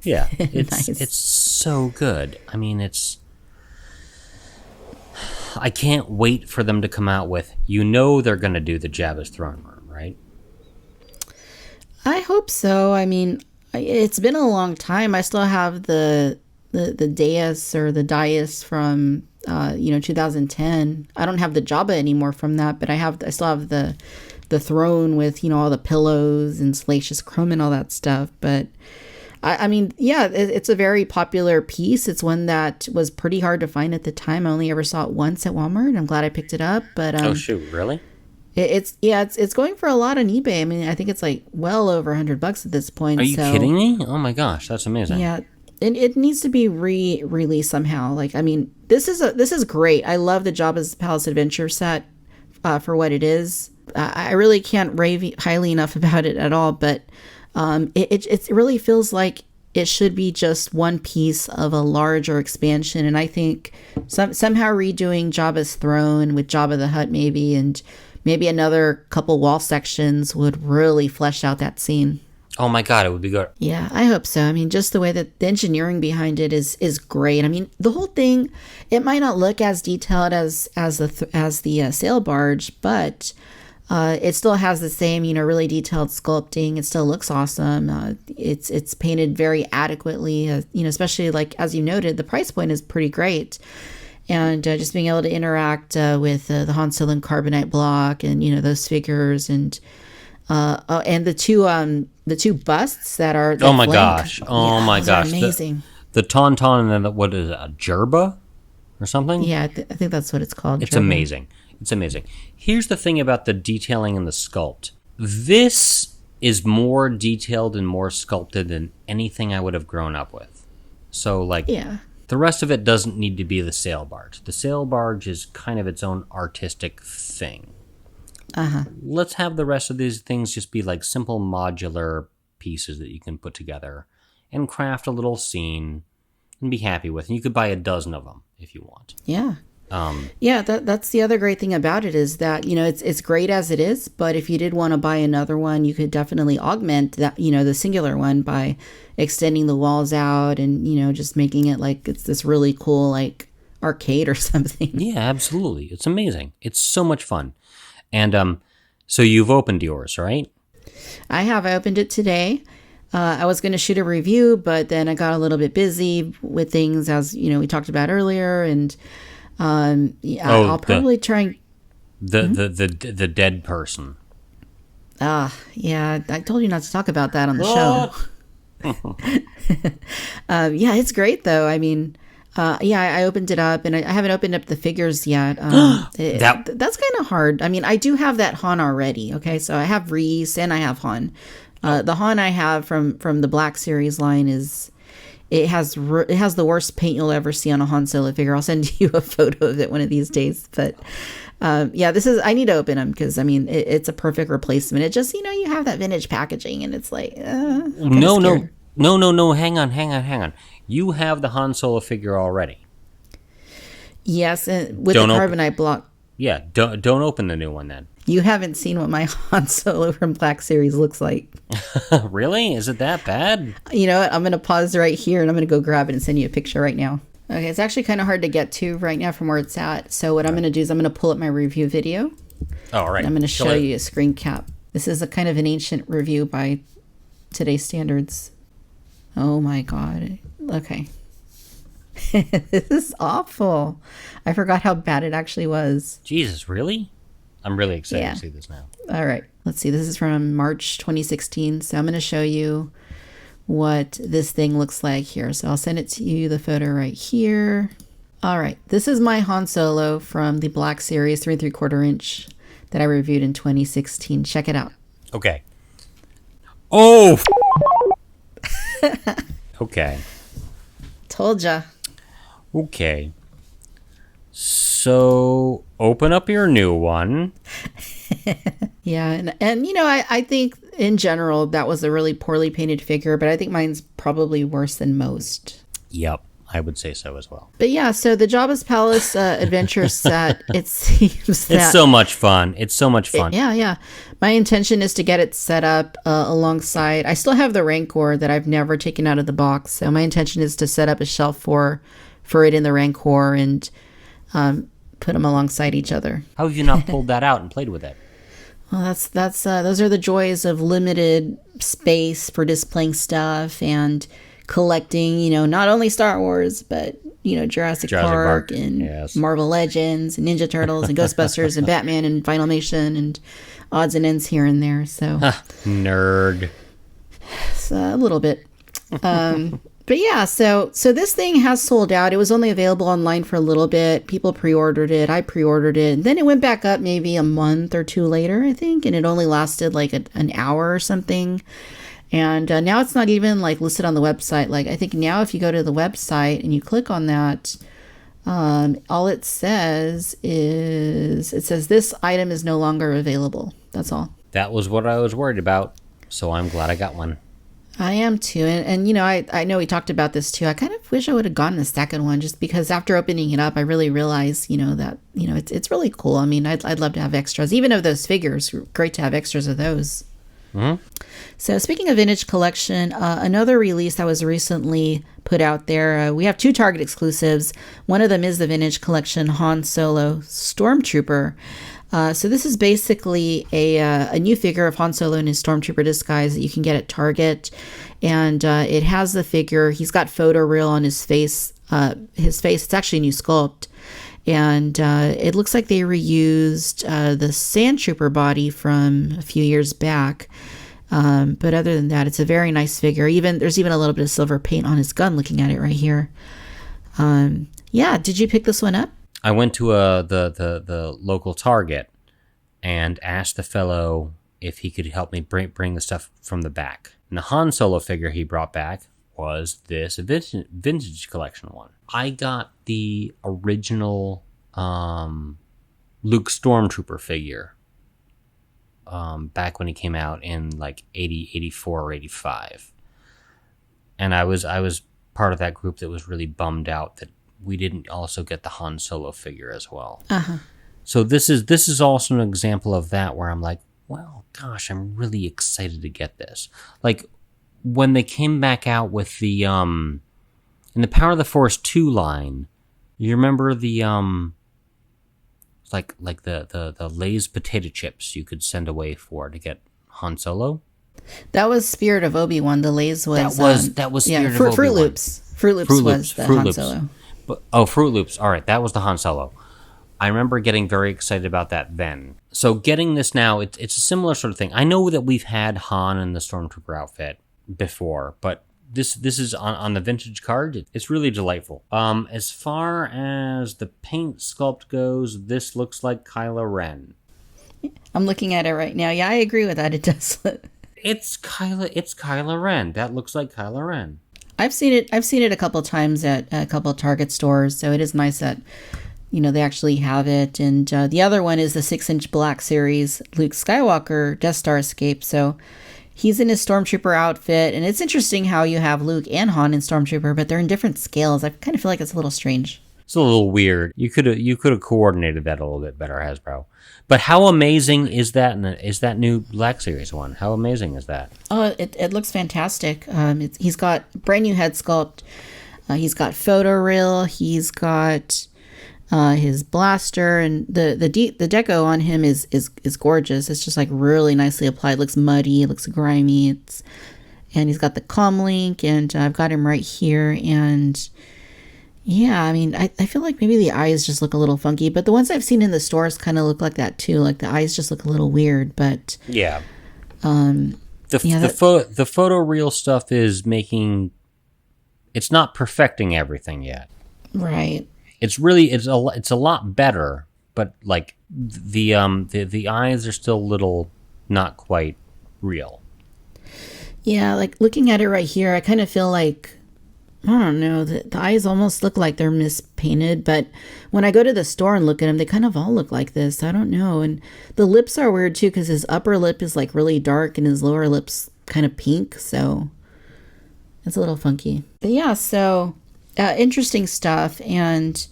Yeah, it's so good. I mean, I can't wait for them to come out with, they're going to do the Jabba's throne room, right? I hope so. I mean, it's been a long time. I still have the dais or the dais from 2010. I don't have the Jabba anymore from that, but I still have the throne with, all the pillows and salacious chrome and all that stuff. But I mean, yeah, it's a very popular piece. It's one that was pretty hard to find at the time. I only ever saw it once at Walmart. I'm glad I picked it up. But oh shoot, really? It's going for a lot on eBay. I mean, I think it's like well over $100 at this point. Are you kidding me? Oh my gosh, that's amazing. Yeah, and it needs to be re-released somehow. Like, I mean, this is great. I love the Jabba's Palace Adventure set for what it is. I really can't rave highly enough about it at all, but. It really feels like it should be just one piece of a larger expansion, and I think somehow redoing Jabba's throne with Jabba the Hutt maybe, and maybe another couple wall sections would really flesh out that scene. Oh my god, it would be good. Yeah, I hope so. I mean, just the way that the engineering behind it is great. I mean, the whole thing, it might not look as detailed as the sail barge, but it still has the same, really detailed sculpting. It still looks awesome. It's painted very adequately, especially like, as you noted, the price point is pretty great. And just being able to interact with the Han Solo and Carbonite block and, those figures and the two busts that are... Oh my gosh. Oh my gosh. Amazing. The Tauntaun and then what is it, a Jerba or something? Yeah, I think that's what it's called. It's amazing. It's amazing. Here's the thing about the detailing and the sculpt. This is more detailed and more sculpted than anything I would have grown up with. So, the rest of it doesn't need to be the sail barge. The sail barge is kind of its own artistic thing. Let's have the rest of these things just be like simple modular pieces that you can put together and craft a little scene and be happy with. And you could buy a dozen of them if you want. Yeah. That's the other great thing about it is that, it's great as it is, but if you did want to buy another one, you could definitely augment that, the singular one by extending the walls out and, just making it like it's this really cool, like, arcade or something. Yeah, absolutely. It's amazing. It's so much fun. And so you've opened yours, right? I have. I opened it today. I was going to shoot a review, but then I got a little bit busy with things, as, we talked about earlier, and... I'll probably try the dead person. Yeah, I told you not to talk about that on the show. Yeah, it's great though. I mean, I opened it up, and I haven't opened up the figures yet. That's kind of hard. I mean, I do have that Han already. Okay, so I have Reese and I have Han. The Han I have from the Black Series line it has the worst paint you'll ever see on a Han Solo figure. I'll send you a photo of it one of these days. But I need to open them because I mean it's a perfect replacement. It just you have that vintage packaging and it's like no, hang on. You have the Han Solo figure already. Yes, and with the carbonite block. Yeah, don't open the new one then. You haven't seen what my Han Solo from Black Series looks like. Really? Is it that bad? You know what? I'm going to pause right here and I'm going to go grab it and send you a picture right now. Okay, it's actually kind of hard to get to right now from where it's at. So what I'm going to do is I'm going to pull up my review video. All right. And I'm going to show you a screen cap. This is a kind of an ancient review by today's standards. Oh my God. Okay. This is awful. I forgot how bad it actually was. Jesus, really? I'm really excited to see this now. All right. Let's see. This is from March 2016. So I'm going to show you what this thing looks like here. So I'll send it to you, the photo right here. All right. This is my Han Solo from the Black Series 3 3/4 inch that I reviewed in 2016. Check it out. Okay. Oh! Okay. Told ya. Okay. So, open up your new one. Yeah, and I think in general that was a really poorly painted figure, but I think mine's probably worse than most. Yep, I would say so as well. But yeah, so the Jabba's Palace adventure set, it seems that... It's so much fun. Yeah. My intention is to get it set up alongside... I still have the Rancor that I've never taken out of the box, so my intention is to set up a shelf for it in the Rancor and put them alongside each other. How have you not pulled that out and played with it? Well, that's those are the joys of limited space for displaying stuff and collecting, not only Star Wars, but, Jurassic Park and Marvel Legends and Ninja Turtles and Ghostbusters and Batman and Filmation and odds and ends here and there. So nerd. So, a little bit. But yeah, so this thing has sold out. It was only available online for a little bit. People pre-ordered it. I pre-ordered it. And then it went back up maybe a month or two later, I think. And it only lasted like an hour or something. And now it's not even like listed on the website. Like I think now if you go to the website and you click on that, all it says is, this item is no longer available. That's all. That was what I was worried about. So I'm glad I got one. I am too. And I know we talked about this too. I kind of wish I would have gotten the second one just because after opening it up, I really realized, that, it's really cool. I mean, I'd love to have extras, even of those figures. Great to have extras of those. Mm-hmm. So speaking of vintage collection, another release that was recently put out there, we have 2 Target exclusives. One of them is the vintage collection Han Solo Stormtrooper. So this is basically a new figure of Han Solo in his Stormtrooper disguise that you can get at Target. And it has the figure. He's got photoreal on his face. It's actually a new sculpt. And it looks like they reused the Sand Trooper body from a few years back. But other than that, it's a very nice figure. There's even a little bit of silver paint on his gun looking at it right here. Did you pick this one up? I went to the local Target and asked the fellow if he could help me bring the stuff from the back. And the Han Solo figure he brought back was this vintage collection one. I got the original Luke Stormtrooper figure back when he came out in like 80, 84 or 85. And I was part of that group that was really bummed out that we didn't also get the Han Solo figure as well. Uh-huh. So this is also an example of that where I'm like, well, gosh, I'm really excited to get this. Like when they came back out with the in the Power of the Force 2 line, you remember the like the Lay's potato chips you could send away to get Han Solo? That was Spirit of Obi-Wan. The Lay's was that was Spirit of Obi-Wan. Fruit Loops. Fruit Loops was the Han Solo. Fruit Loops. All right, that was the Han Solo. I remember getting very excited about that then. So getting this now, it's a similar sort of thing. I know that we've had Han in the Stormtrooper outfit before, but this is on the vintage card. It's really delightful. As far as the paint sculpt goes, this looks like Kylo Ren. I'm looking at it right now. Yeah, I agree with that. It does. It's Kylo Ren. That looks like Kylo Ren. I've seen it a couple times at a couple of Target stores, so it is nice that they actually have it. And the other one is the 6-inch Black Series Luke Skywalker Death Star Escape. So he's in his Stormtrooper outfit, and it's interesting how you have Luke and Han in Stormtrooper, but they're in different scales. I kind of feel like it's a little strange. It's a little weird. You could have coordinated that a little bit better, Hasbro. But how amazing is that new Black Series one? How amazing is that? Oh, it looks fantastic. He's got brand new head sculpt. He's got photoreal. He's got his blaster, and the deco on him is gorgeous. It's just like really nicely applied. It looks muddy. It looks grimy. And he's got the comm link, and I've got him right here. And yeah, I mean, I feel like maybe the eyes just look a little funky, but the ones I've seen in the stores kind of look like that too. Like the eyes just look a little weird, but yeah. The photoreal stuff is making, it's not perfecting everything yet. Right. It's a lot better, but like the eyes are still a little not quite real. Yeah, like looking at it right here, I kind of feel like, I don't know, the eyes almost look like they're mispainted, but when I go to the store and look at them, they kind of all look like this. I don't know. And the lips are weird too, because his upper lip is like really dark and his lower lip's kind of pink, so it's a little funky. But yeah, so interesting stuff. And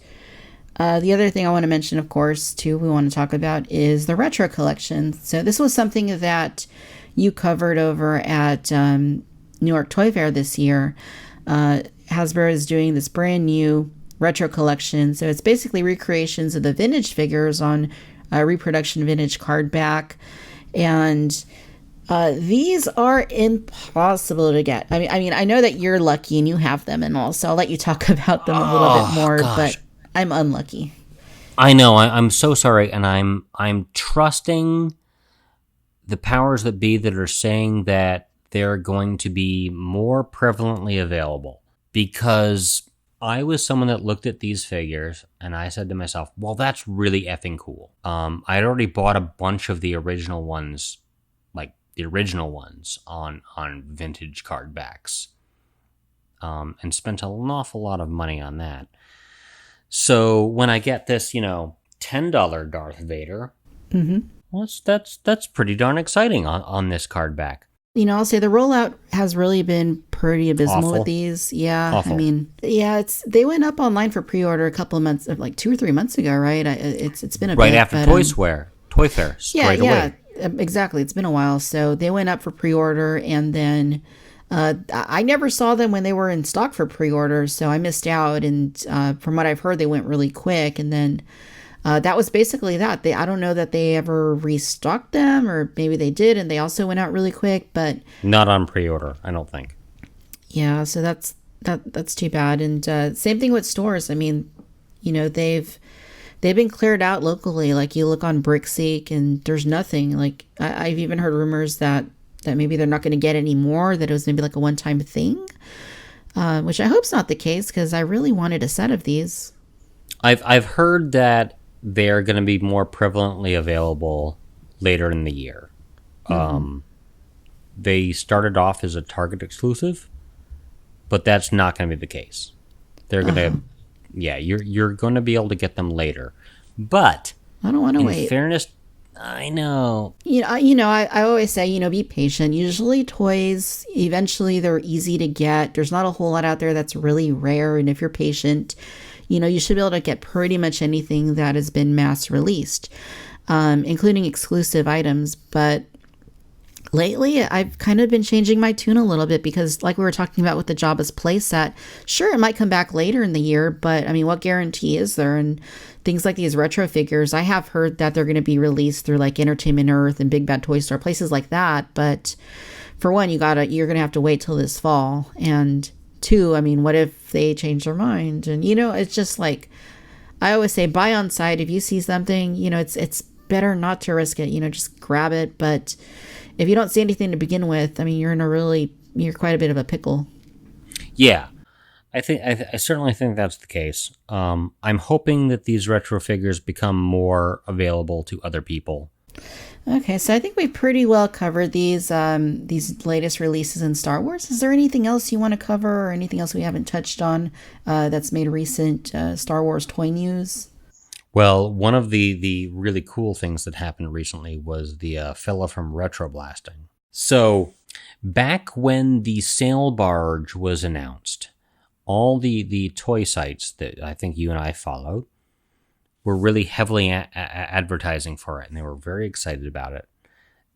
the other thing I want to mention, of course, too, we want to talk about is the retro collection. So this was something that you covered over at New York Toy Fair this year. Hasbro is doing this brand new retro collection. So it's basically recreations of the vintage figures on reproduction vintage card back. And these are impossible to get. I mean, I know that you're lucky and you have them and all, so I'll let you talk about them a little bit more, gosh. But I'm unlucky. I know. I'm so sorry. And I'm trusting the powers that be that are saying that they're going to be more prevalently available, because I was someone that looked at these figures and I said to myself, well, that's really effing cool. I'd already bought a bunch of the original ones, like the original ones on vintage card backs, and spent an awful lot of money on that. So when I get this, $10 Darth Vader, well, that's pretty darn exciting on this card back. I'll say the rollout has really been pretty abysmal Awful. with these. Yeah. Awful. I mean, yeah, they went up online for pre-order a couple of months, like 2 or 3 months ago, right? It's been a right bit, after but, Toy Fair, straight away. Yeah, exactly. It's been a while. So they went up for pre-order, and then I never saw them when they were in stock for pre-order, so I missed out. And from what I've heard, they went really quick. And then that was basically that. I don't know that they ever restocked them, or maybe they did, and they also went out really quick. But not on pre-order, I don't think. Yeah, so that's too bad. And same thing with stores. I mean, they've been cleared out locally. Like you look on Brickseek, and there's nothing. Like I've even heard rumors that maybe they're not going to get any more. That it was maybe like a one-time thing, which I hope's not the case, because I really wanted a set of these. I've heard that they're going to be more prevalently available later in the year. They started off as a Target exclusive, but that's not going to be the case. They're going to, you're going to be able to get them later. But I don't want to wait. In fairness, I know. I always say, be patient. Usually toys, eventually they're easy to get. There's not a whole lot out there that's really rare, and if you're patient, you should be able to get pretty much anything that has been mass released, including exclusive items. But lately, I've kind of been changing my tune a little bit, because like we were talking about with the Jabba's playset, sure, it might come back later in the year, but I mean, what guarantee is there? And things like these retro figures, I have heard that they're going to be released through like Entertainment Earth and Big Bad Toy Store, places like that. But for one, you're going to have to wait till this fall. And two, I mean, what if they change their mind? And, it's just like, I always say, buy on site. If you see something, it's better not to risk it, just grab it. But if you don't see anything to begin with, I mean, you're quite a bit of a pickle. Yeah. I certainly think that's the case. I'm hoping that these retro figures become more available to other people. Okay, so I think we pretty well covered these latest releases in Star Wars. Is there anything else you want to cover, or anything else we haven't touched on that's made recent Star Wars toy news? Well, one of the really cool things that happened recently was the fella from Retro Blasting. So, back when the sail barge was announced, all the toy sites that I think you and I followed were really heavily advertising for it, and they were very excited about it.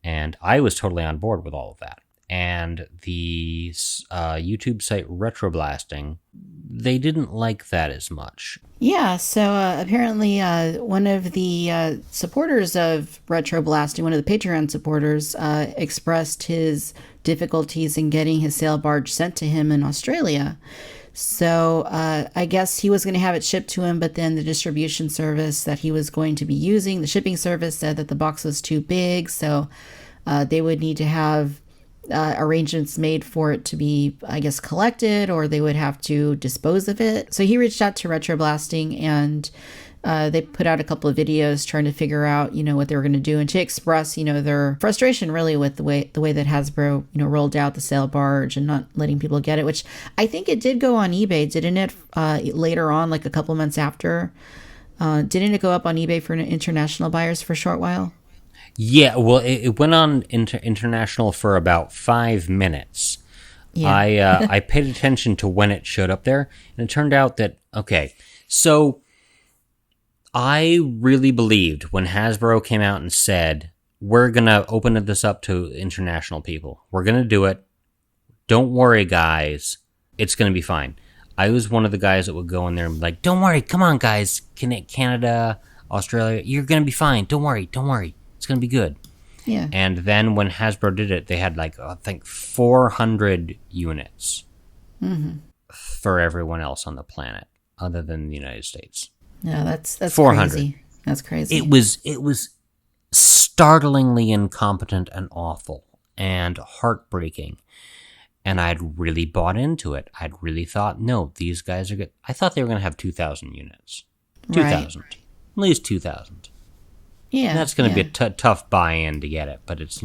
And I was totally on board with all of that. And the YouTube site Retro Blasting, they didn't like that as much. Yeah, so apparently one of the supporters of Retro Blasting, one of the Patreon supporters, expressed his difficulties in getting his sail barge sent to him in Australia. So I guess he was going to have it shipped to him, but then the distribution service that he was going to be using, the shipping service, said that the box was too big, so they would need to have arrangements made for it to be, I guess, collected, or they would have to dispose of it. So he reached out to Retro Blasting, and they put out a couple of videos trying to figure out, what they were going to do, and to express, their frustration really with the way that Hasbro, rolled out the sail barge and not letting people get it, which I think it did go on eBay, didn't it? Later on, like a couple months after, didn't it go up on eBay for international buyers for a short while? Yeah, well, it went on international for about 5 minutes. Yeah. I paid attention to when it showed up there, and it turned out that, okay, so I really believed when Hasbro came out and said, we're going to open this up to international people. We're going to do it. Don't worry, guys. It's going to be fine. I was one of the guys that would go in there and be like, don't worry. Come on, guys. Canada, Australia, you're going to be fine. Don't worry. It's going to be good. Yeah. And then when Hasbro did it, they had I think 400 units for everyone else on the planet other than the United States. Yeah, that's 400. Crazy. That's crazy. It was startlingly incompetent and awful and heartbreaking. And I'd really bought into it. I'd really thought, no, these guys are good. I thought they were going to have 2,000 units. 2,000. Right. At least 2,000. Yeah. And that's going to be a tough buy-in to get it. But it's,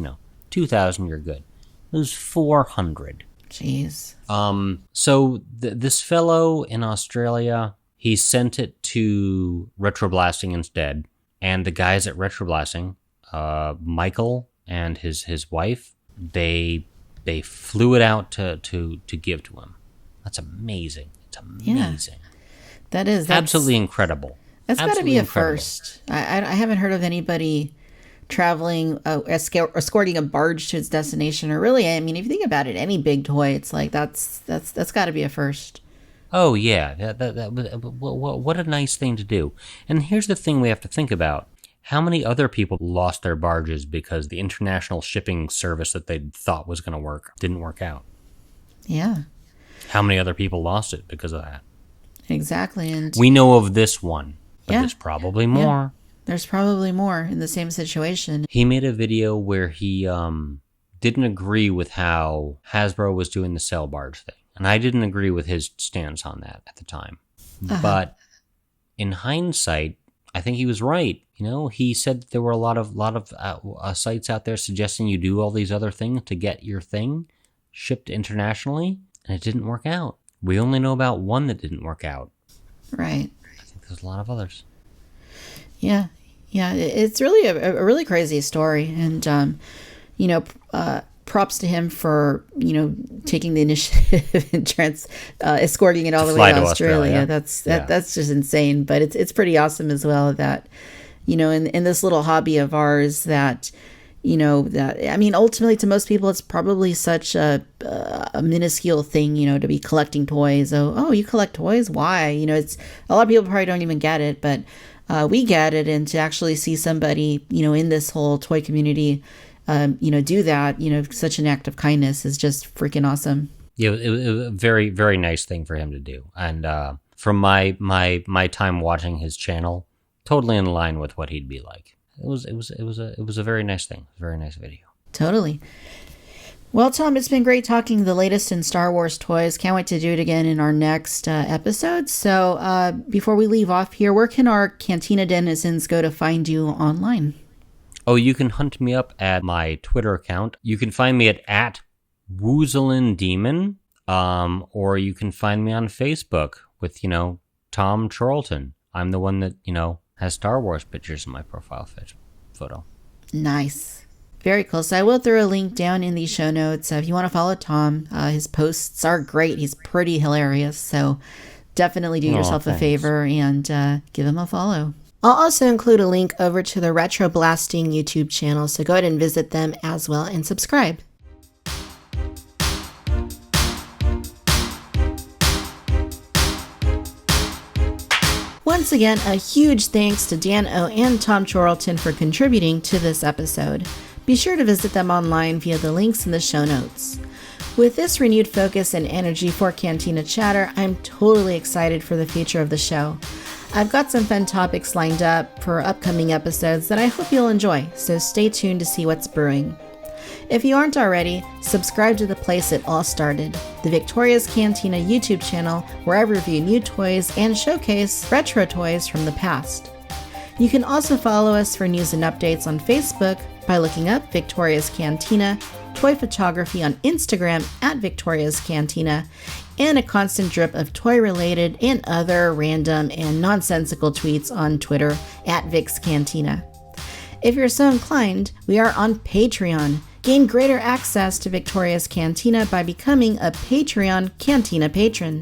2,000, you're good. It was 400. Jeez. So this fellow in Australia, he sent it to Retro Blasting instead. And the guys at Retro Blasting, Michael and his wife, they flew it out to give to him. That's amazing. It's amazing. Yeah. That's absolutely incredible. That's got to be a first. I haven't heard of anybody traveling, escorting a barge to its destination, or really, I mean, if you think about it, any big toy, it's like that's got to be a first. Oh yeah, what a nice thing to do. And here's the thing we have to think about. How many other people lost their barges because the international shipping service that they thought was going to work didn't work out? Yeah. How many other people lost it because of that? Exactly. And we know of this one, but there's probably more. Yeah. There's probably more in the same situation. He made a video where he didn't agree with how Hasbro was doing the sail barge thing. And I didn't agree with his stance on that at the time. But in hindsight, I think he was right. He said that there were a lot of sites out there suggesting you do all these other things to get your thing shipped internationally, and it didn't work out. We only know about one that didn't work out. Right. I think there's a lot of others. Yeah. It's really a really crazy story, and props to him for taking the initiative and escorting it all the way to Australia. That's just insane, but it's pretty awesome as well that in this little hobby of ours that ultimately to most people it's probably such a minuscule thing to be collecting toys. Oh, you collect toys? Why? It's a lot of people probably don't even get it, but we get it, and to actually see somebody in this whole toy community do that, such an act of kindness is just freaking awesome. Yeah, it was a very, very nice thing for him to do. And from my time watching his channel, totally in line with what he'd be like. It was a very nice thing. Very nice video. Totally. Well, Tom, it's been great talking the latest in Star Wars toys. Can't wait to do it again in our next episode. So before we leave off here, where can our Cantina denizens go to find you online? Oh, you can hunt me up at my Twitter account. You can find me at WoozlinDemon, or you can find me on Facebook with, Tom Chorlton. I'm the one that, has Star Wars pictures in my profile photo. Nice. Very cool. So I will throw a link down in the show notes. If you want to follow Tom, his posts are great. He's pretty hilarious. So definitely do yourself a favor and give him a follow. I'll also include a link over to the Retro Blasting YouTube channel. So go ahead and visit them as well and subscribe. Once again, a huge thanks to Dan O and Tom Chorlton for contributing to this episode. Be sure to visit them online via the links in the show notes. With this renewed focus and energy for Cantina Chatter, I'm totally excited for the future of the show. I've got some fun topics lined up for upcoming episodes that I hope you'll enjoy, so stay tuned to see what's brewing. If you aren't already, subscribe to the place it all started, the Victoria's Cantina YouTube channel, where I review new toys and showcase retro toys from the past. You can also follow us for news and updates on Facebook by looking up Victoria's Cantina, toy photography on Instagram at Victoria's Cantina, and a constant drip of toy-related and other random and nonsensical tweets on Twitter at Vic's Cantina. If you're so inclined, we are on Patreon. Gain greater access to Victoria's Cantina by becoming a Patreon Cantina patron.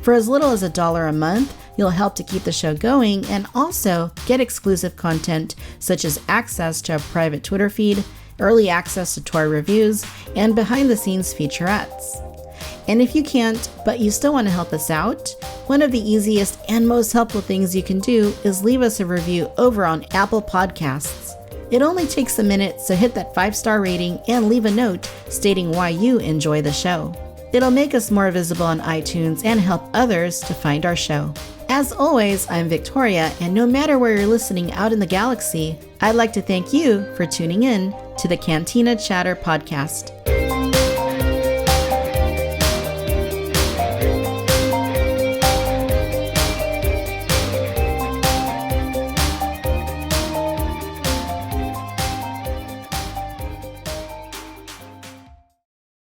For as little as $1 a month, you'll help to keep the show going and also get exclusive content such as access to a private Twitter feed, early access to toy reviews, and behind-the-scenes featurettes. And if you can't, but you still want to help us out, one of the easiest and most helpful things you can do is leave us a review over on Apple Podcasts. It only takes a minute, so hit that 5-star rating and leave a note stating why you enjoy the show. It'll make us more visible on iTunes and help others to find our show. As always, I'm Victoria, and no matter where you're listening out in the galaxy, I'd like to thank you for tuning in to the Cantina Chatter Podcast.